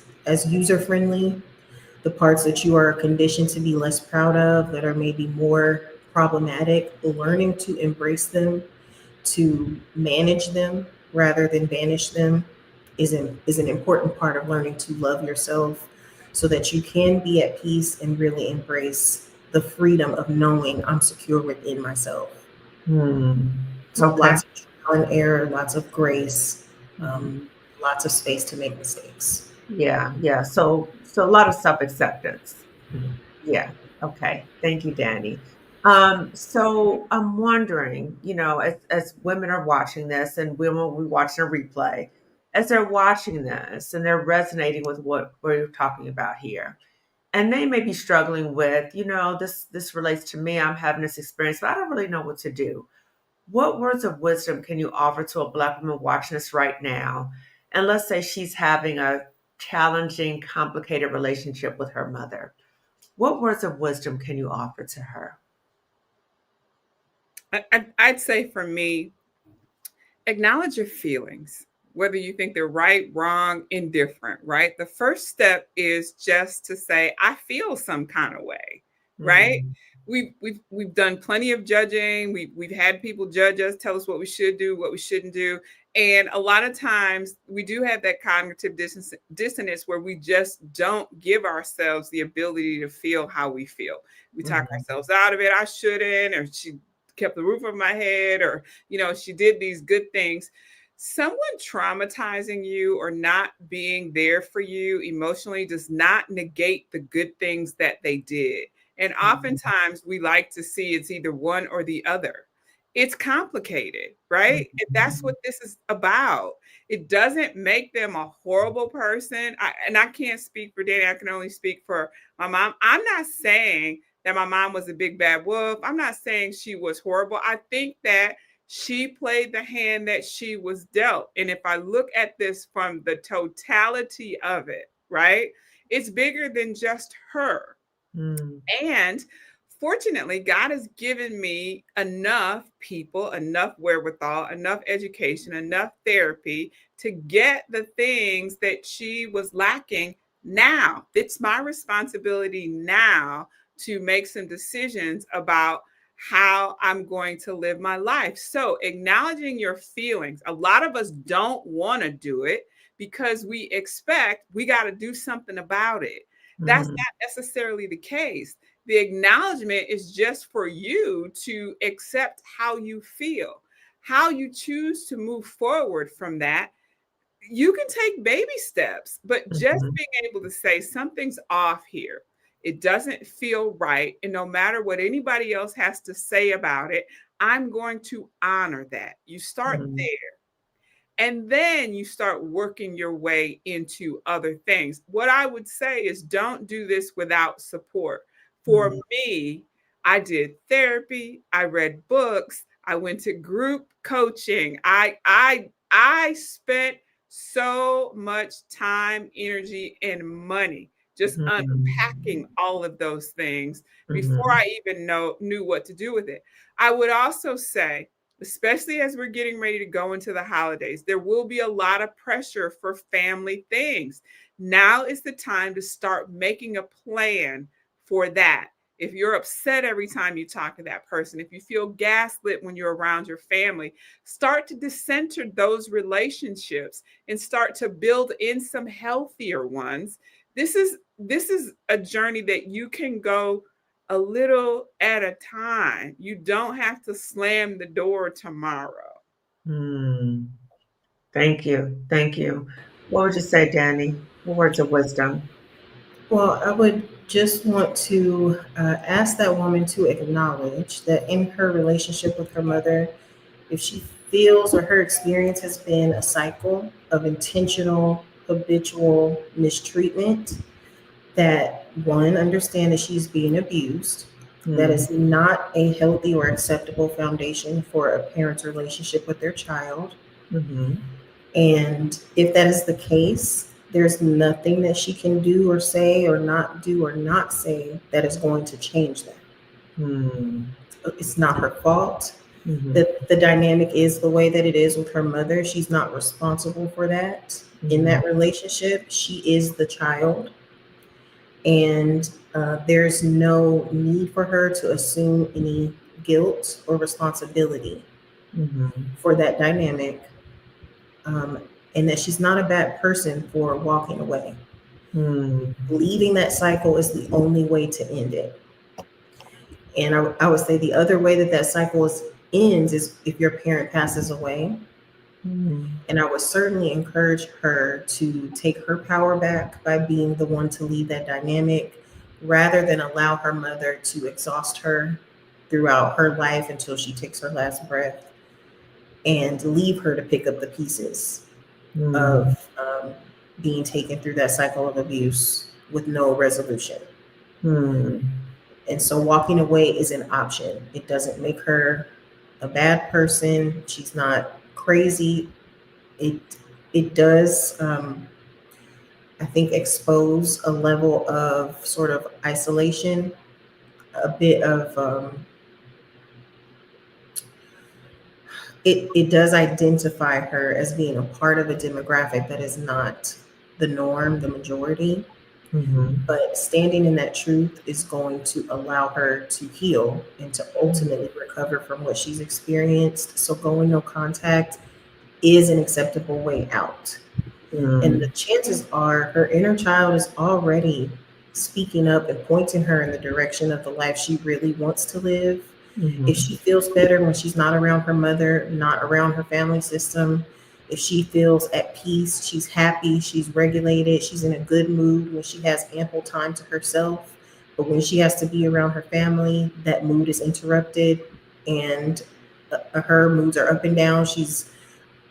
S2: user friendly, the parts that you are conditioned to be less proud of, that are maybe more problematic, learning to embrace them, to manage them rather than banish them, is an important part of learning to love yourself, so that you can be at peace and really embrace the freedom of knowing I'm secure within myself.
S1: Mm-hmm.
S2: So
S1: Okay.
S2: lots of trial and error, lots of grace, um,
S1: Mm-hmm.
S2: lots of space to make mistakes.
S1: Yeah, yeah. So a lot of self-acceptance. Yeah. Okay. Thank you, Danny. So I'm wondering, as women are watching this and women will be watching a replay, as they're watching this and they're resonating with what we're talking about here. And they may be struggling with, this relates to me. I'm having this experience, but I don't really know what to do. What words of wisdom can you offer to a Black woman watching this right now? And let's say she's having a challenging, complicated relationship with her mother. What words of wisdom can you offer to her?
S3: I'd say for me, acknowledge your feelings, whether you think they're right, wrong, indifferent, right? The first step is just to say, I feel some kind of way, right?
S1: Mm-hmm.
S3: We've done plenty of judging. We've had people judge us, tell us what we should do, what we shouldn't do. And a lot of times we do have that cognitive dissonance where we just don't give ourselves the ability to feel how we feel. We talk
S1: Mm-hmm.
S3: ourselves out of it. I shouldn't, or she kept the roof over my head, or she did these good things. Someone traumatizing you or not being there for you emotionally does not negate the good things that they did. And oftentimes we like to see it's either one or the other. It's complicated, right? And that's
S1: Mm-hmm.
S3: what this is about. It doesn't make them a horrible person. And I can't speak for Danny. I can only speak for my mom. I'm not saying that my mom was a big bad wolf. I'm not saying she was horrible. I think that she played the hand that she was dealt. And if I look at this from the totality of it, right? It's bigger than just her.
S1: Mm.
S3: And fortunately, God has given me enough people, enough wherewithal, enough education, enough therapy to get the things that she was lacking now. It's my responsibility now to make some decisions about how I'm going to live my life. So, acknowledging your feelings. A lot of us don't want to do it because we expect we got to do something about it. That's
S1: Mhm.
S3: not necessarily the case. The acknowledgement is just for you to accept how you feel, how you choose to move forward from that. You can take baby steps, but just
S1: Mhm.
S3: being able to say something's off here, it doesn't feel right. And no matter what anybody else has to say about it, I'm going to honor that. You start
S1: Mhm.
S3: there. And then you start working your way into other things. What I would say is don't do this without support. For
S1: Mhm.
S3: me, I did therapy, I read books, I went to group coaching. I spent so much time, energy, and money just unpacking all of those things before
S1: Mhm.
S3: I even knew what to do with it. I would also say, especially as we're getting ready to go into the holidays, there will be a lot of pressure for family things. Now is the time to start making a plan for that. If you're upset every time you talk to that person, if you feel gaslit when you're around your family, start to decenter those relationships and start to build in some healthier ones. This is a journey that you can go a little at a time. You don't have to slam the door tomorrow.
S1: Mm. Thank you. Thank you. What would you say, Danny? Words of wisdom.
S2: Well, I would just want to ask that woman to acknowledge that in her relationship with her mother, if she feels or her experience has been a cycle of intentional, habitual mistreatment, that one, understand that she's being abused. That
S1: Mm.
S2: is not a healthy or acceptable foundation for a parent's relationship with their child.
S1: Mhm.
S2: And if that is the case, there's nothing that she can do or say or not do or not say that is going to change that.
S1: Mm.
S2: It's not her fault.
S1: Mhm.
S2: The dynamic is the way that it is with her mother. She's not responsible for that. In
S1: Mhm.
S2: that relationship, she is the child. And there's no need for her to assume any guilt or responsibility
S1: Mhm.
S2: for that dynamic, um, and that she's not a bad person for walking away.
S1: Mm.
S2: Leaving that cycle is the only way to end it. And I would say the other way that that cycle ends is if your parent passes away.
S1: Mm.
S2: And I would certainly encourage her to take her power back by being the one to lead that dynamic rather than allow her mother to exhaust her throughout her life until she takes her last breath and leave her to pick up the pieces
S1: Mm.
S2: of being taken through that cycle of abuse with no resolution.
S1: Mm.
S2: And so walking away is an option. It doesn't make her a bad person. She's not crazy. It it does, I think, expose a level of sort of isolation, a bit of it does identify her as being a part of a demographic that is not the norm, the majority.
S1: Mhm.
S2: But standing in that truth is going to allow her to heal and to ultimately recover from what she's experienced. So going no contact is an acceptable way out. And the
S1: Mm.
S2: chances are her inner child is already speaking up and pointing her in the direction of the life she really wants to live. If
S1: Mhm.
S2: she feels better when she's not around her mother, not around her family system, if she feels at peace, she's happy, she's regulated, she's in a good mood when she has ample time to herself. But when she has to be around her family, that mood is interrupted and her moods are up and down.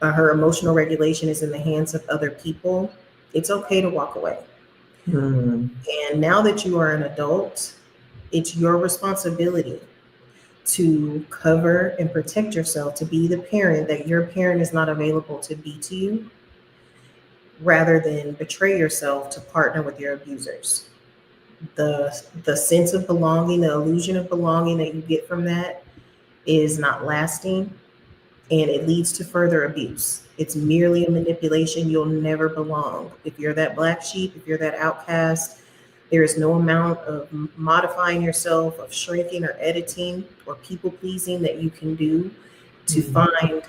S2: Her emotional regulation is in the hands of other people. It's okay to walk away.
S1: Mm.
S2: And now that you are an adult, it's your responsibility to cover and protect yourself, to be the parent that your parent is not available to be to you, rather than betray yourself to partner with your abusers. The sense of belonging, the illusion of belonging that you get from that is not lasting, and it leads to further abuse. It's merely a manipulation. You'll never belong. If you're that black sheep, if you're that outcast, there is no amount of modifying yourself, of shrinking or editing or people pleasing that you can do to find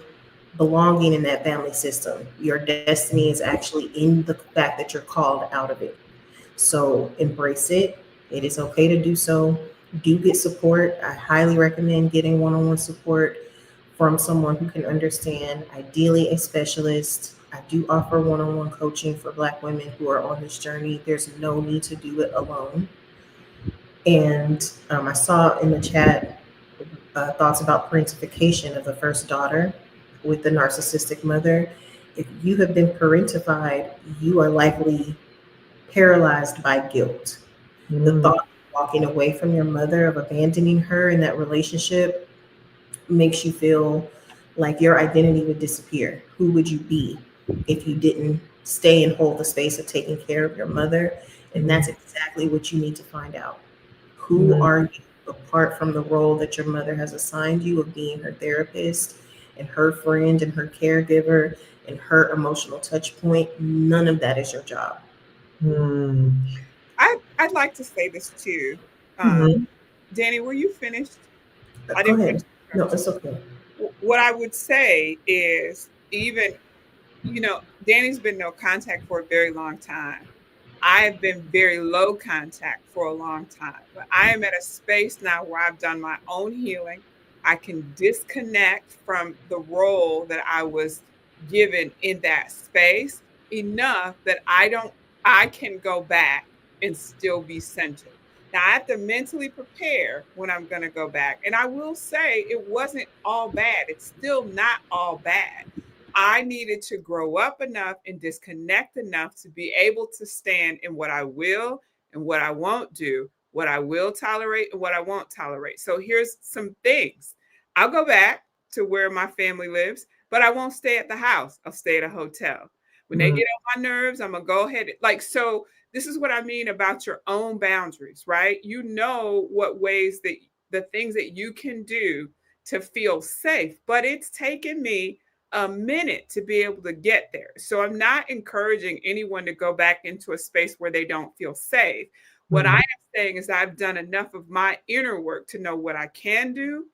S2: belonging in that family system. Your destiny is actually in the fact that you're called out of it. So embrace it. It is okay to do so. Do get support. I highly recommend getting one-on-one support from someone who can understand, ideally a specialist. I do offer one-on-one coaching for Black women who are on this journey. There's no need to do it alone. And I saw in the chat thoughts about parentification of the first daughter with the narcissistic mother. If you have been parentified, you are likely paralyzed by guilt. The thought of walking away from your mother, of abandoning her in that relationship, makes you feel like your identity would disappear. Who would you be if you didn't stay and hold the space of taking care of your mother? And that's exactly what you need to find out. Who are you apart from the role that your mother has assigned you of being her therapist and her friend and her caregiver and her emotional touch point? None of that is your job.
S3: I'd like to say this too. Dani, were you finished?
S2: Go ahead. No, it's okay.
S3: What I would say is, even, Dani's been no contact for a very long time. I've been very low contact for a long time, but I am at a space now where I've done my own healing. I can disconnect from the role that I was given in that space enough that I can go back and still be centered. Now, I have to mentally prepare when I'm going to go back. And I will say it wasn't all bad. It's still not all bad. I needed to grow up enough and disconnect enough to be able to stand in what I will and what I won't do, what I will tolerate and what I won't tolerate. So here's some things. I'll go back to where my family lives, but I won't stay at the house. I'll stay at a hotel. When they get on my nerves, I'm going to go ahead. So this is what I mean about your own boundaries, right? You know what ways that the things that you can do to feel safe, but it's taken me a minute to be able to get there. So I'm not encouraging anyone to go back into a space where they don't feel safe. What I am saying is I've done enough of my inner work to know what I can do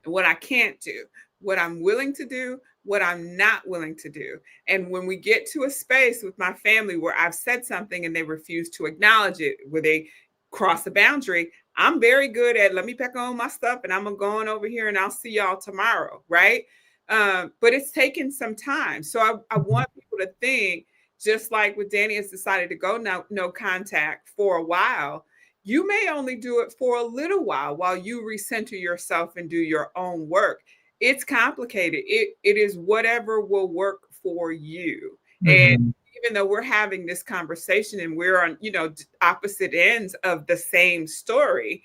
S3: and what I can't do, what I'm willing to do, what I'm not willing to do. And when we get to a space with my family where I've said something and they refuse to acknowledge it, where they cross a boundary, I'm very good at, let me pack on my stuff and I'm going to go on over here and I'll see y'all tomorrow, right? But it's taken some time. So I want people to think, just like when Dani has decided to go no contact for a while, you may only do it for a little while you recenter yourself and do your own work. It's complicated. It is whatever will work for you. And even though we're having this conversation and we're on, opposite ends of the same story,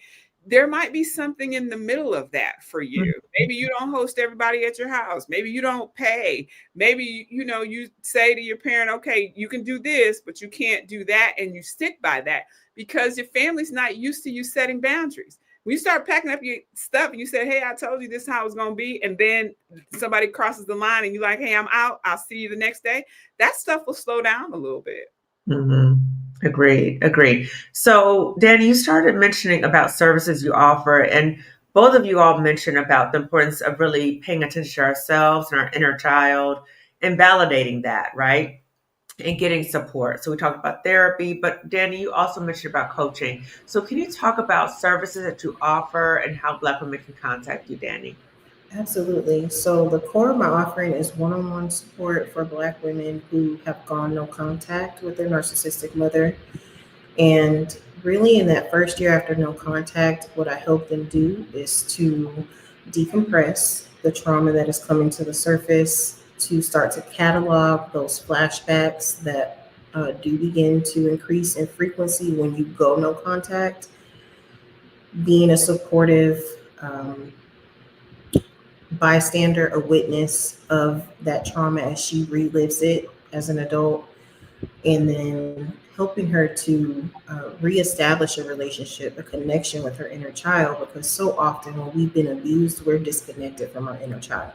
S3: there might be something in the middle of that for you. Maybe you don't host everybody at your house. Maybe you don't pay. Maybe, you say to your parent, okay, you can do this, but you can't do that. And you stick by that because your family's not used to you setting boundaries. When you start packing up your stuff and you say, hey, I told you this is how it's going to be. And then somebody crosses the line and you're like, hey, I'm out. I'll see you the next day. That stuff will slow down a little bit.
S1: Agreed. So, Dani, you started mentioning about services you offer, and both of you all mentioned about the importance of really paying attention to ourselves and our inner child and validating that, right? And getting support. So we talked about therapy, but Dani, you also mentioned about coaching. So can you talk about services that you offer and how Black women can contact you, Dani?
S2: Absolutely. So the core of my offering is one-on-one support for Black women who have gone no contact with their narcissistic mother. And really in that first year after no contact, what I help them do is to decompress the trauma that is coming to the surface, to start to catalog those flashbacks that do begin to increase in frequency when you go no contact, being a supportive bystander, a witness of that trauma as she relives it as an adult, and then helping her to reestablish a relationship, a connection with her inner child, because so often when we've been abused, we're disconnected from our inner child.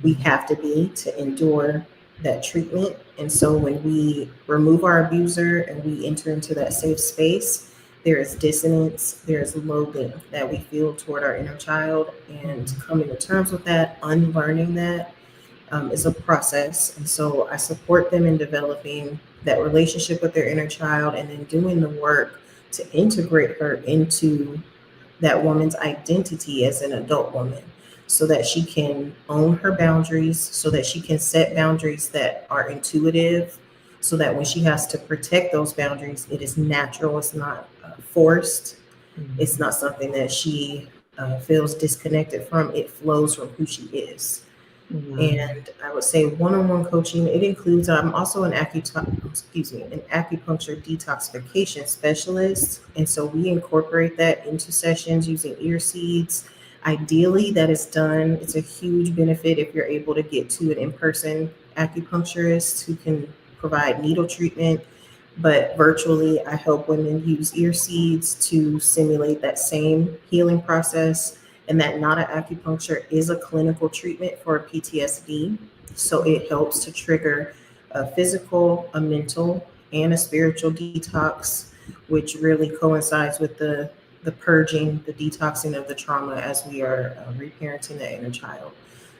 S2: We
S1: Mhm.
S2: have to be to endure that treatment. And so when we remove our abuser and we enter into that safe space, there is dissonance, there is loathing that we feel toward our inner child. And
S1: Mhm.
S2: coming to terms with that, unlearning that, is a process. And so I support them in developing that relationship with their inner child and then doing the work to integrate her into that woman's identity as an adult woman so that she can own her boundaries, so that she can set boundaries that are intuitive, so that when she has to protect those boundaries, it is natural, it's not forced, it's
S1: Mhm.
S2: not something that she feels disconnected from, it flows from who she is.
S1: Mhm.
S2: And I would say one-on-one coaching, it includes, I'm also an an acupuncture detoxification specialist. And so we incorporate that into sessions using ear seeds. Ideally, that is done. It's a huge benefit if you're able to get to an in-person acupuncturist who can provide needle treatment. But virtually, I help women use ear seeds to simulate that same healing process, and that nada acupuncture is a clinical treatment for PTSD. So
S1: Mhm.
S2: it helps to trigger a physical, a mental, and a spiritual detox, which really coincides with the purging, the detoxing of the trauma as we are reparenting the inner child.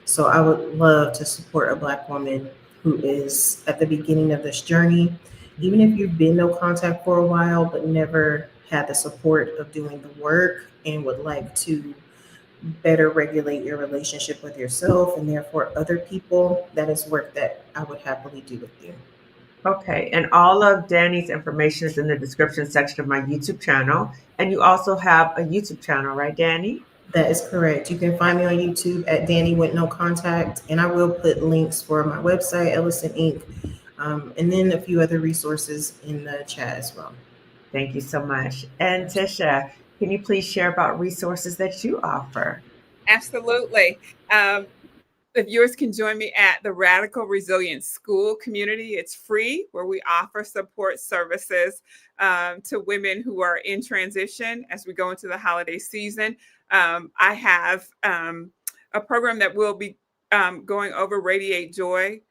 S2: So I would love to support a Black woman who is at the beginning of this journey, even if you've been no contact for a while, but never had the support of doing the work and would like to better regulate your relationship with yourself and therefore other people, that is work that I would happily do with you.
S1: Okay, and all of Danny's information is in the description section of my YouTube channel. And you also have a YouTube channel, right, Danny?
S2: That is correct. You can find me on YouTube at Danny with no contact, and I will put links for my website, Ellison Inc., and then a few other resources in the chat as well.
S1: Thank you so much. And Tisha, can you please share about resources that you offer?
S3: Absolutely. The viewers can join me at the Radical Resilience School community. It's free, where we offer support services to women who are in transition as we go into the holiday season. I have a program that will be going over Radiate Joy,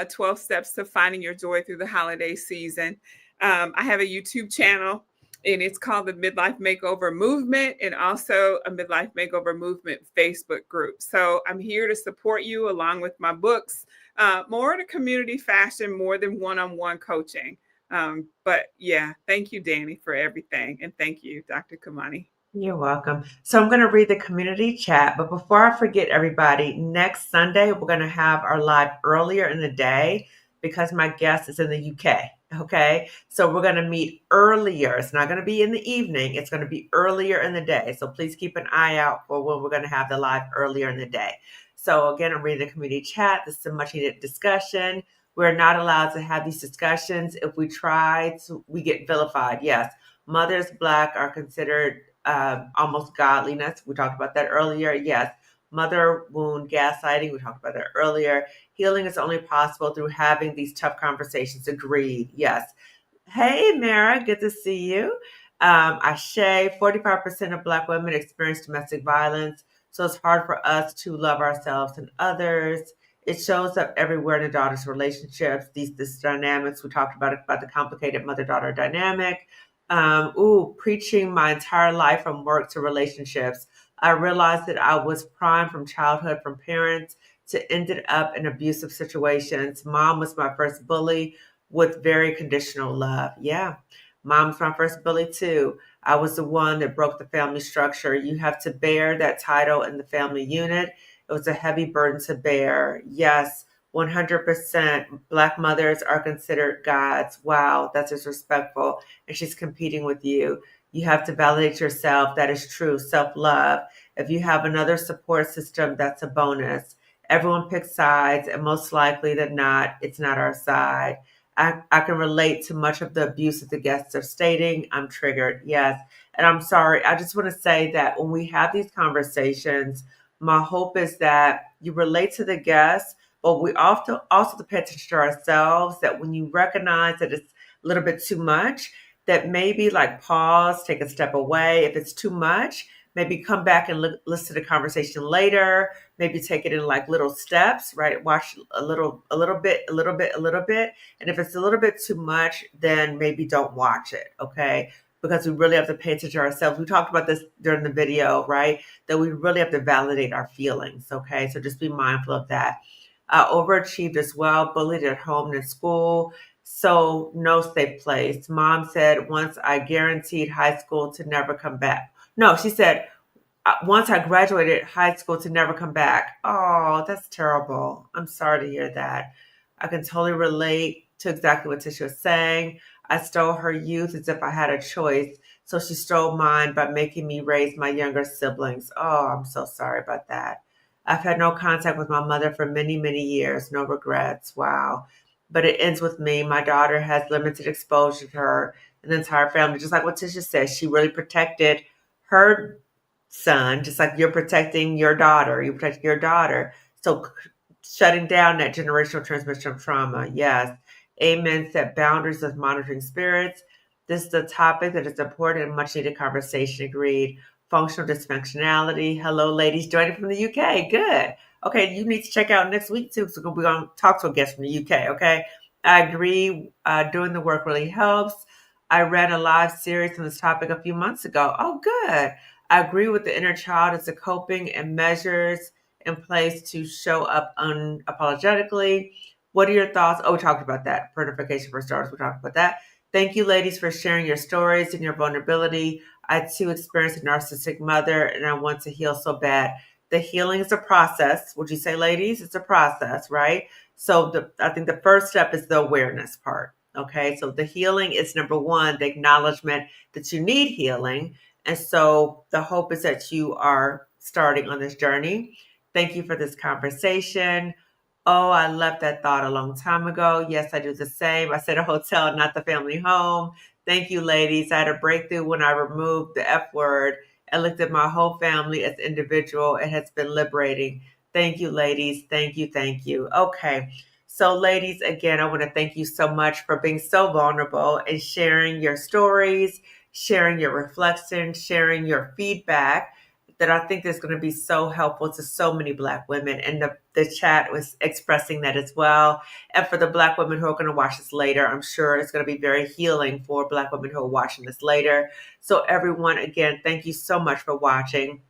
S3: 12 Steps to Finding Your Joy Through the Holiday Season. I have a YouTube channel, and it's called the Midlife Makeover Movement, and also a Midlife Makeover Movement Facebook group. So I'm here to support you along with my books, more in a community fashion, more than one-on-one coaching. But yeah, thank you, Danny, for everything. And thank you, Dr. Kamani.
S1: You're welcome. So I'm going to read the community chat, but before I forget everybody, next Sunday we're going to have our live earlier in the day because my guest is in the UK. Okay. So we're going to meet earlier. It's not going to be in the evening. It's going to be earlier in the day. So please keep an eye out for when we're going to have the live earlier in the day. So again, I'm reading the community chat. This is a much needed discussion. We're not allowed to have these discussions. If we try to, we get vilified. Yes. Mothers Black are considered almost godliness. We talked about that earlier. Yes. Mother wound gaslighting. We talked about that earlier. Healing is only possible through having these tough conversations. Agreed. Yes. Hey, Mara, good to see you. Ashe, 45% of Black women experience domestic violence, so it's hard for us to love ourselves and others. It shows up everywhere in the daughter's relationships, these dynamics. We talked about the complicated mother-daughter dynamic. Preaching my entire life from work to relationships. I realized that I was primed from childhood from parents to ended up in abusive situations. Mom was my first bully with very conditional love. Yeah. Mom's my first bully too. I was the one that broke the family structure. You have to bear that title in the family unit. It was a heavy burden to bear. Yes, 100% Black mothers are considered gods. Wow, that's disrespectful. And she's competing with you. You have to validate yourself. That is true. Self love. If you have another support system, that's a bonus. Everyone picks sides, and most likely than not, it's not our side. I can relate to much of the abuse that the guests are stating. I'm triggered, yes. And I'm sorry. I just want to say that when we have these conversations, my hope is that you relate to the guests, but we also have to pay attention to ourselves, that when you recognize that it's a little bit too much, that maybe like pause, take a step away. If it's too much, maybe come back and listen to the conversation later. Maybe take it in like little steps, right? Watch a little bit, a little bit, a little bit. And if it's a little bit too much, then maybe don't watch it, okay? Because we really have to pay attention to ourselves. We talked about this during the video, right? That we really have to validate our feelings, okay? So just be mindful of that. Overachieved as well, bullied at home and in school. So no safe place. Mom said once I guaranteed high school to never come back. No, she said once I graduated high school to never come back. Oh, that's terrible. I'm sorry to hear that. I can totally relate to exactly what Tisha was saying. I stole her youth as if I had a choice. So she stole mine by making me raise my younger siblings. Oh, I'm so sorry about that. I've had no contact with my mother for many, many years. No regrets. Wow. But it ends with me. My daughter has limited exposure to her and the entire family. Just like what Tisha said, she really protected her son, just like you're protecting your daughter. You protect your daughter. So shutting down that generational transmission of trauma. Yes. Amen. Set boundaries with monitoring spirits. This is a topic that is important and much needed conversation. Agreed. Functional dysfunctionality. Hello, ladies, joining from the UK. Good. Okay, you need to check out next week too. So we're going to talk to a guest from the UK. Okay. I agree. Doing the work really helps. I read a live series on this topic a few months ago. Oh, good. I agree with the inner child as a coping and measures in place to show up unapologetically. What are your thoughts? Oh, we talked about that. Purification for starters. We talked about that. Thank you, ladies, for sharing your stories and your vulnerability. I too experienced a narcissistic mother and I want to heal so bad. The healing is a process. Would you say, ladies? It's a process, right? So I think the first step is the awareness part. Okay. So the healing is number one, the acknowledgement that you need healing. And so the hope is that you are starting on this journey. Thank you for this conversation. Oh, I left that thought a long time ago. Yes, I do the same. I said a hotel, not the family home. Thank you, ladies. I had a breakthrough when I removed the F word and looked at my whole family as individual. It has been liberating. Thank you, ladies. Thank you. Thank you. Okay. So, ladies, again, I want to thank you so much for being so vulnerable and sharing your stories, sharing your reflections, sharing your feedback that I think is going to be so helpful to so many Black women. And the chat was expressing that as well. And for the Black women who are going to watch this later, I'm sure it's going to be very healing for Black women who are watching this later. So everyone, again, thank you so much for watching.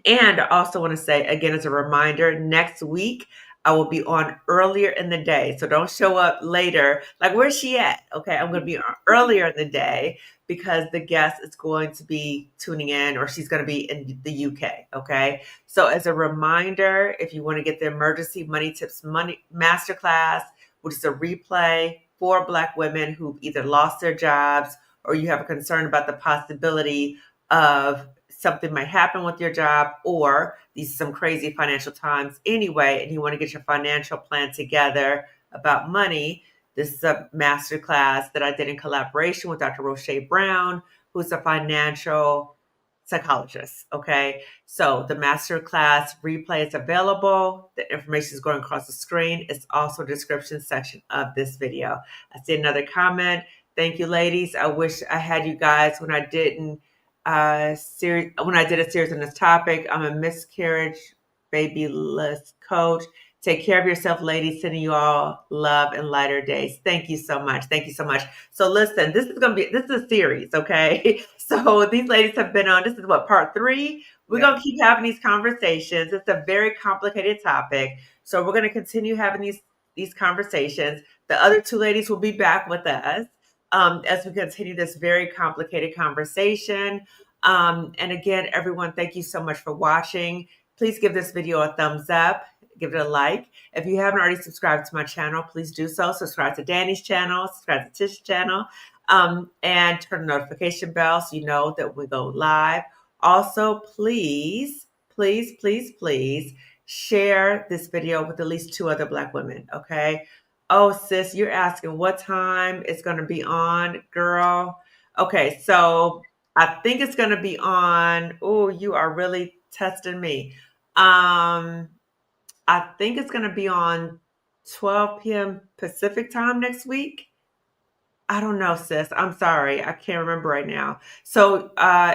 S1: And I also want to say, again, as a reminder, next week I will be on earlier in the day. So don't show up later. Like, where's she at? Okay, I'm going to be on earlier in the day because the guest is going to be tuning in or she's going to be in the UK. Okay. So as a reminder, if you want to get the Emergency Money Tips Money Masterclass, which is a replay for Black women who've either lost their jobs or you have a concern about the possibility of something might happen with your job, or these are some crazy financial times anyway, and you want to get your financial plan together about money. This is a master class that I did in collaboration with Dr. Roche Brown, who's a financial psychologist. Okay. So the master class replay is available. The information is going across the screen. It's also description section of this video. I see another comment. Thank you, ladies. I wish I had you guys when I didn't series when I did a series on this topic. I'm a miscarriage babyless coach. Take care of yourself, ladies. Sending you all love and lighter days. Thank you so much. Thank you so much. So listen, this is a series, okay? So these ladies have been on, this is what, part 3? We're going to keep having these conversations. It's a very complicated topic. So we're going to continue having these conversations. The other 2 ladies will be back with us as we continue this very complicated conversation. And again, everyone, thank you so much for watching. Please give this video a thumbs up. Give it a like. If you haven't already subscribed to my channel, please do so. Subscribe to Dani's channel, subscribe to Tish's channel, and turn the notification bell so you know that we go live. Also, please, please, please, please share this video with at least 2 other Black women, okay? Oh, sis, you're asking what time it's going to be on, girl. Okay, so I think it's going to be on. Oh, you are really testing me. I think it's going to be on 12 p.m. Pacific time next week. I don't know, sis. I'm sorry. I can't remember right now. So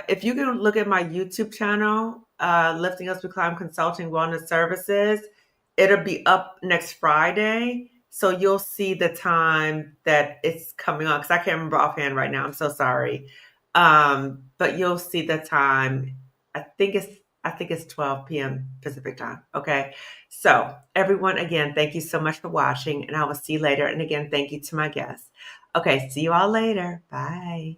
S1: if you can look at my YouTube channel, Lifting Us with Climb Consulting Wellness Services, it'll be up next Friday. So you'll see the time that it's coming on because I can't remember offhand right now. I'm so sorry. But you'll see the time. I think it's I think it's 12 p.m. Pacific time. Okay. So everyone, again, thank you so much for watching, and I will see you later. And again, thank you to my guests. Okay, see you all later. Bye.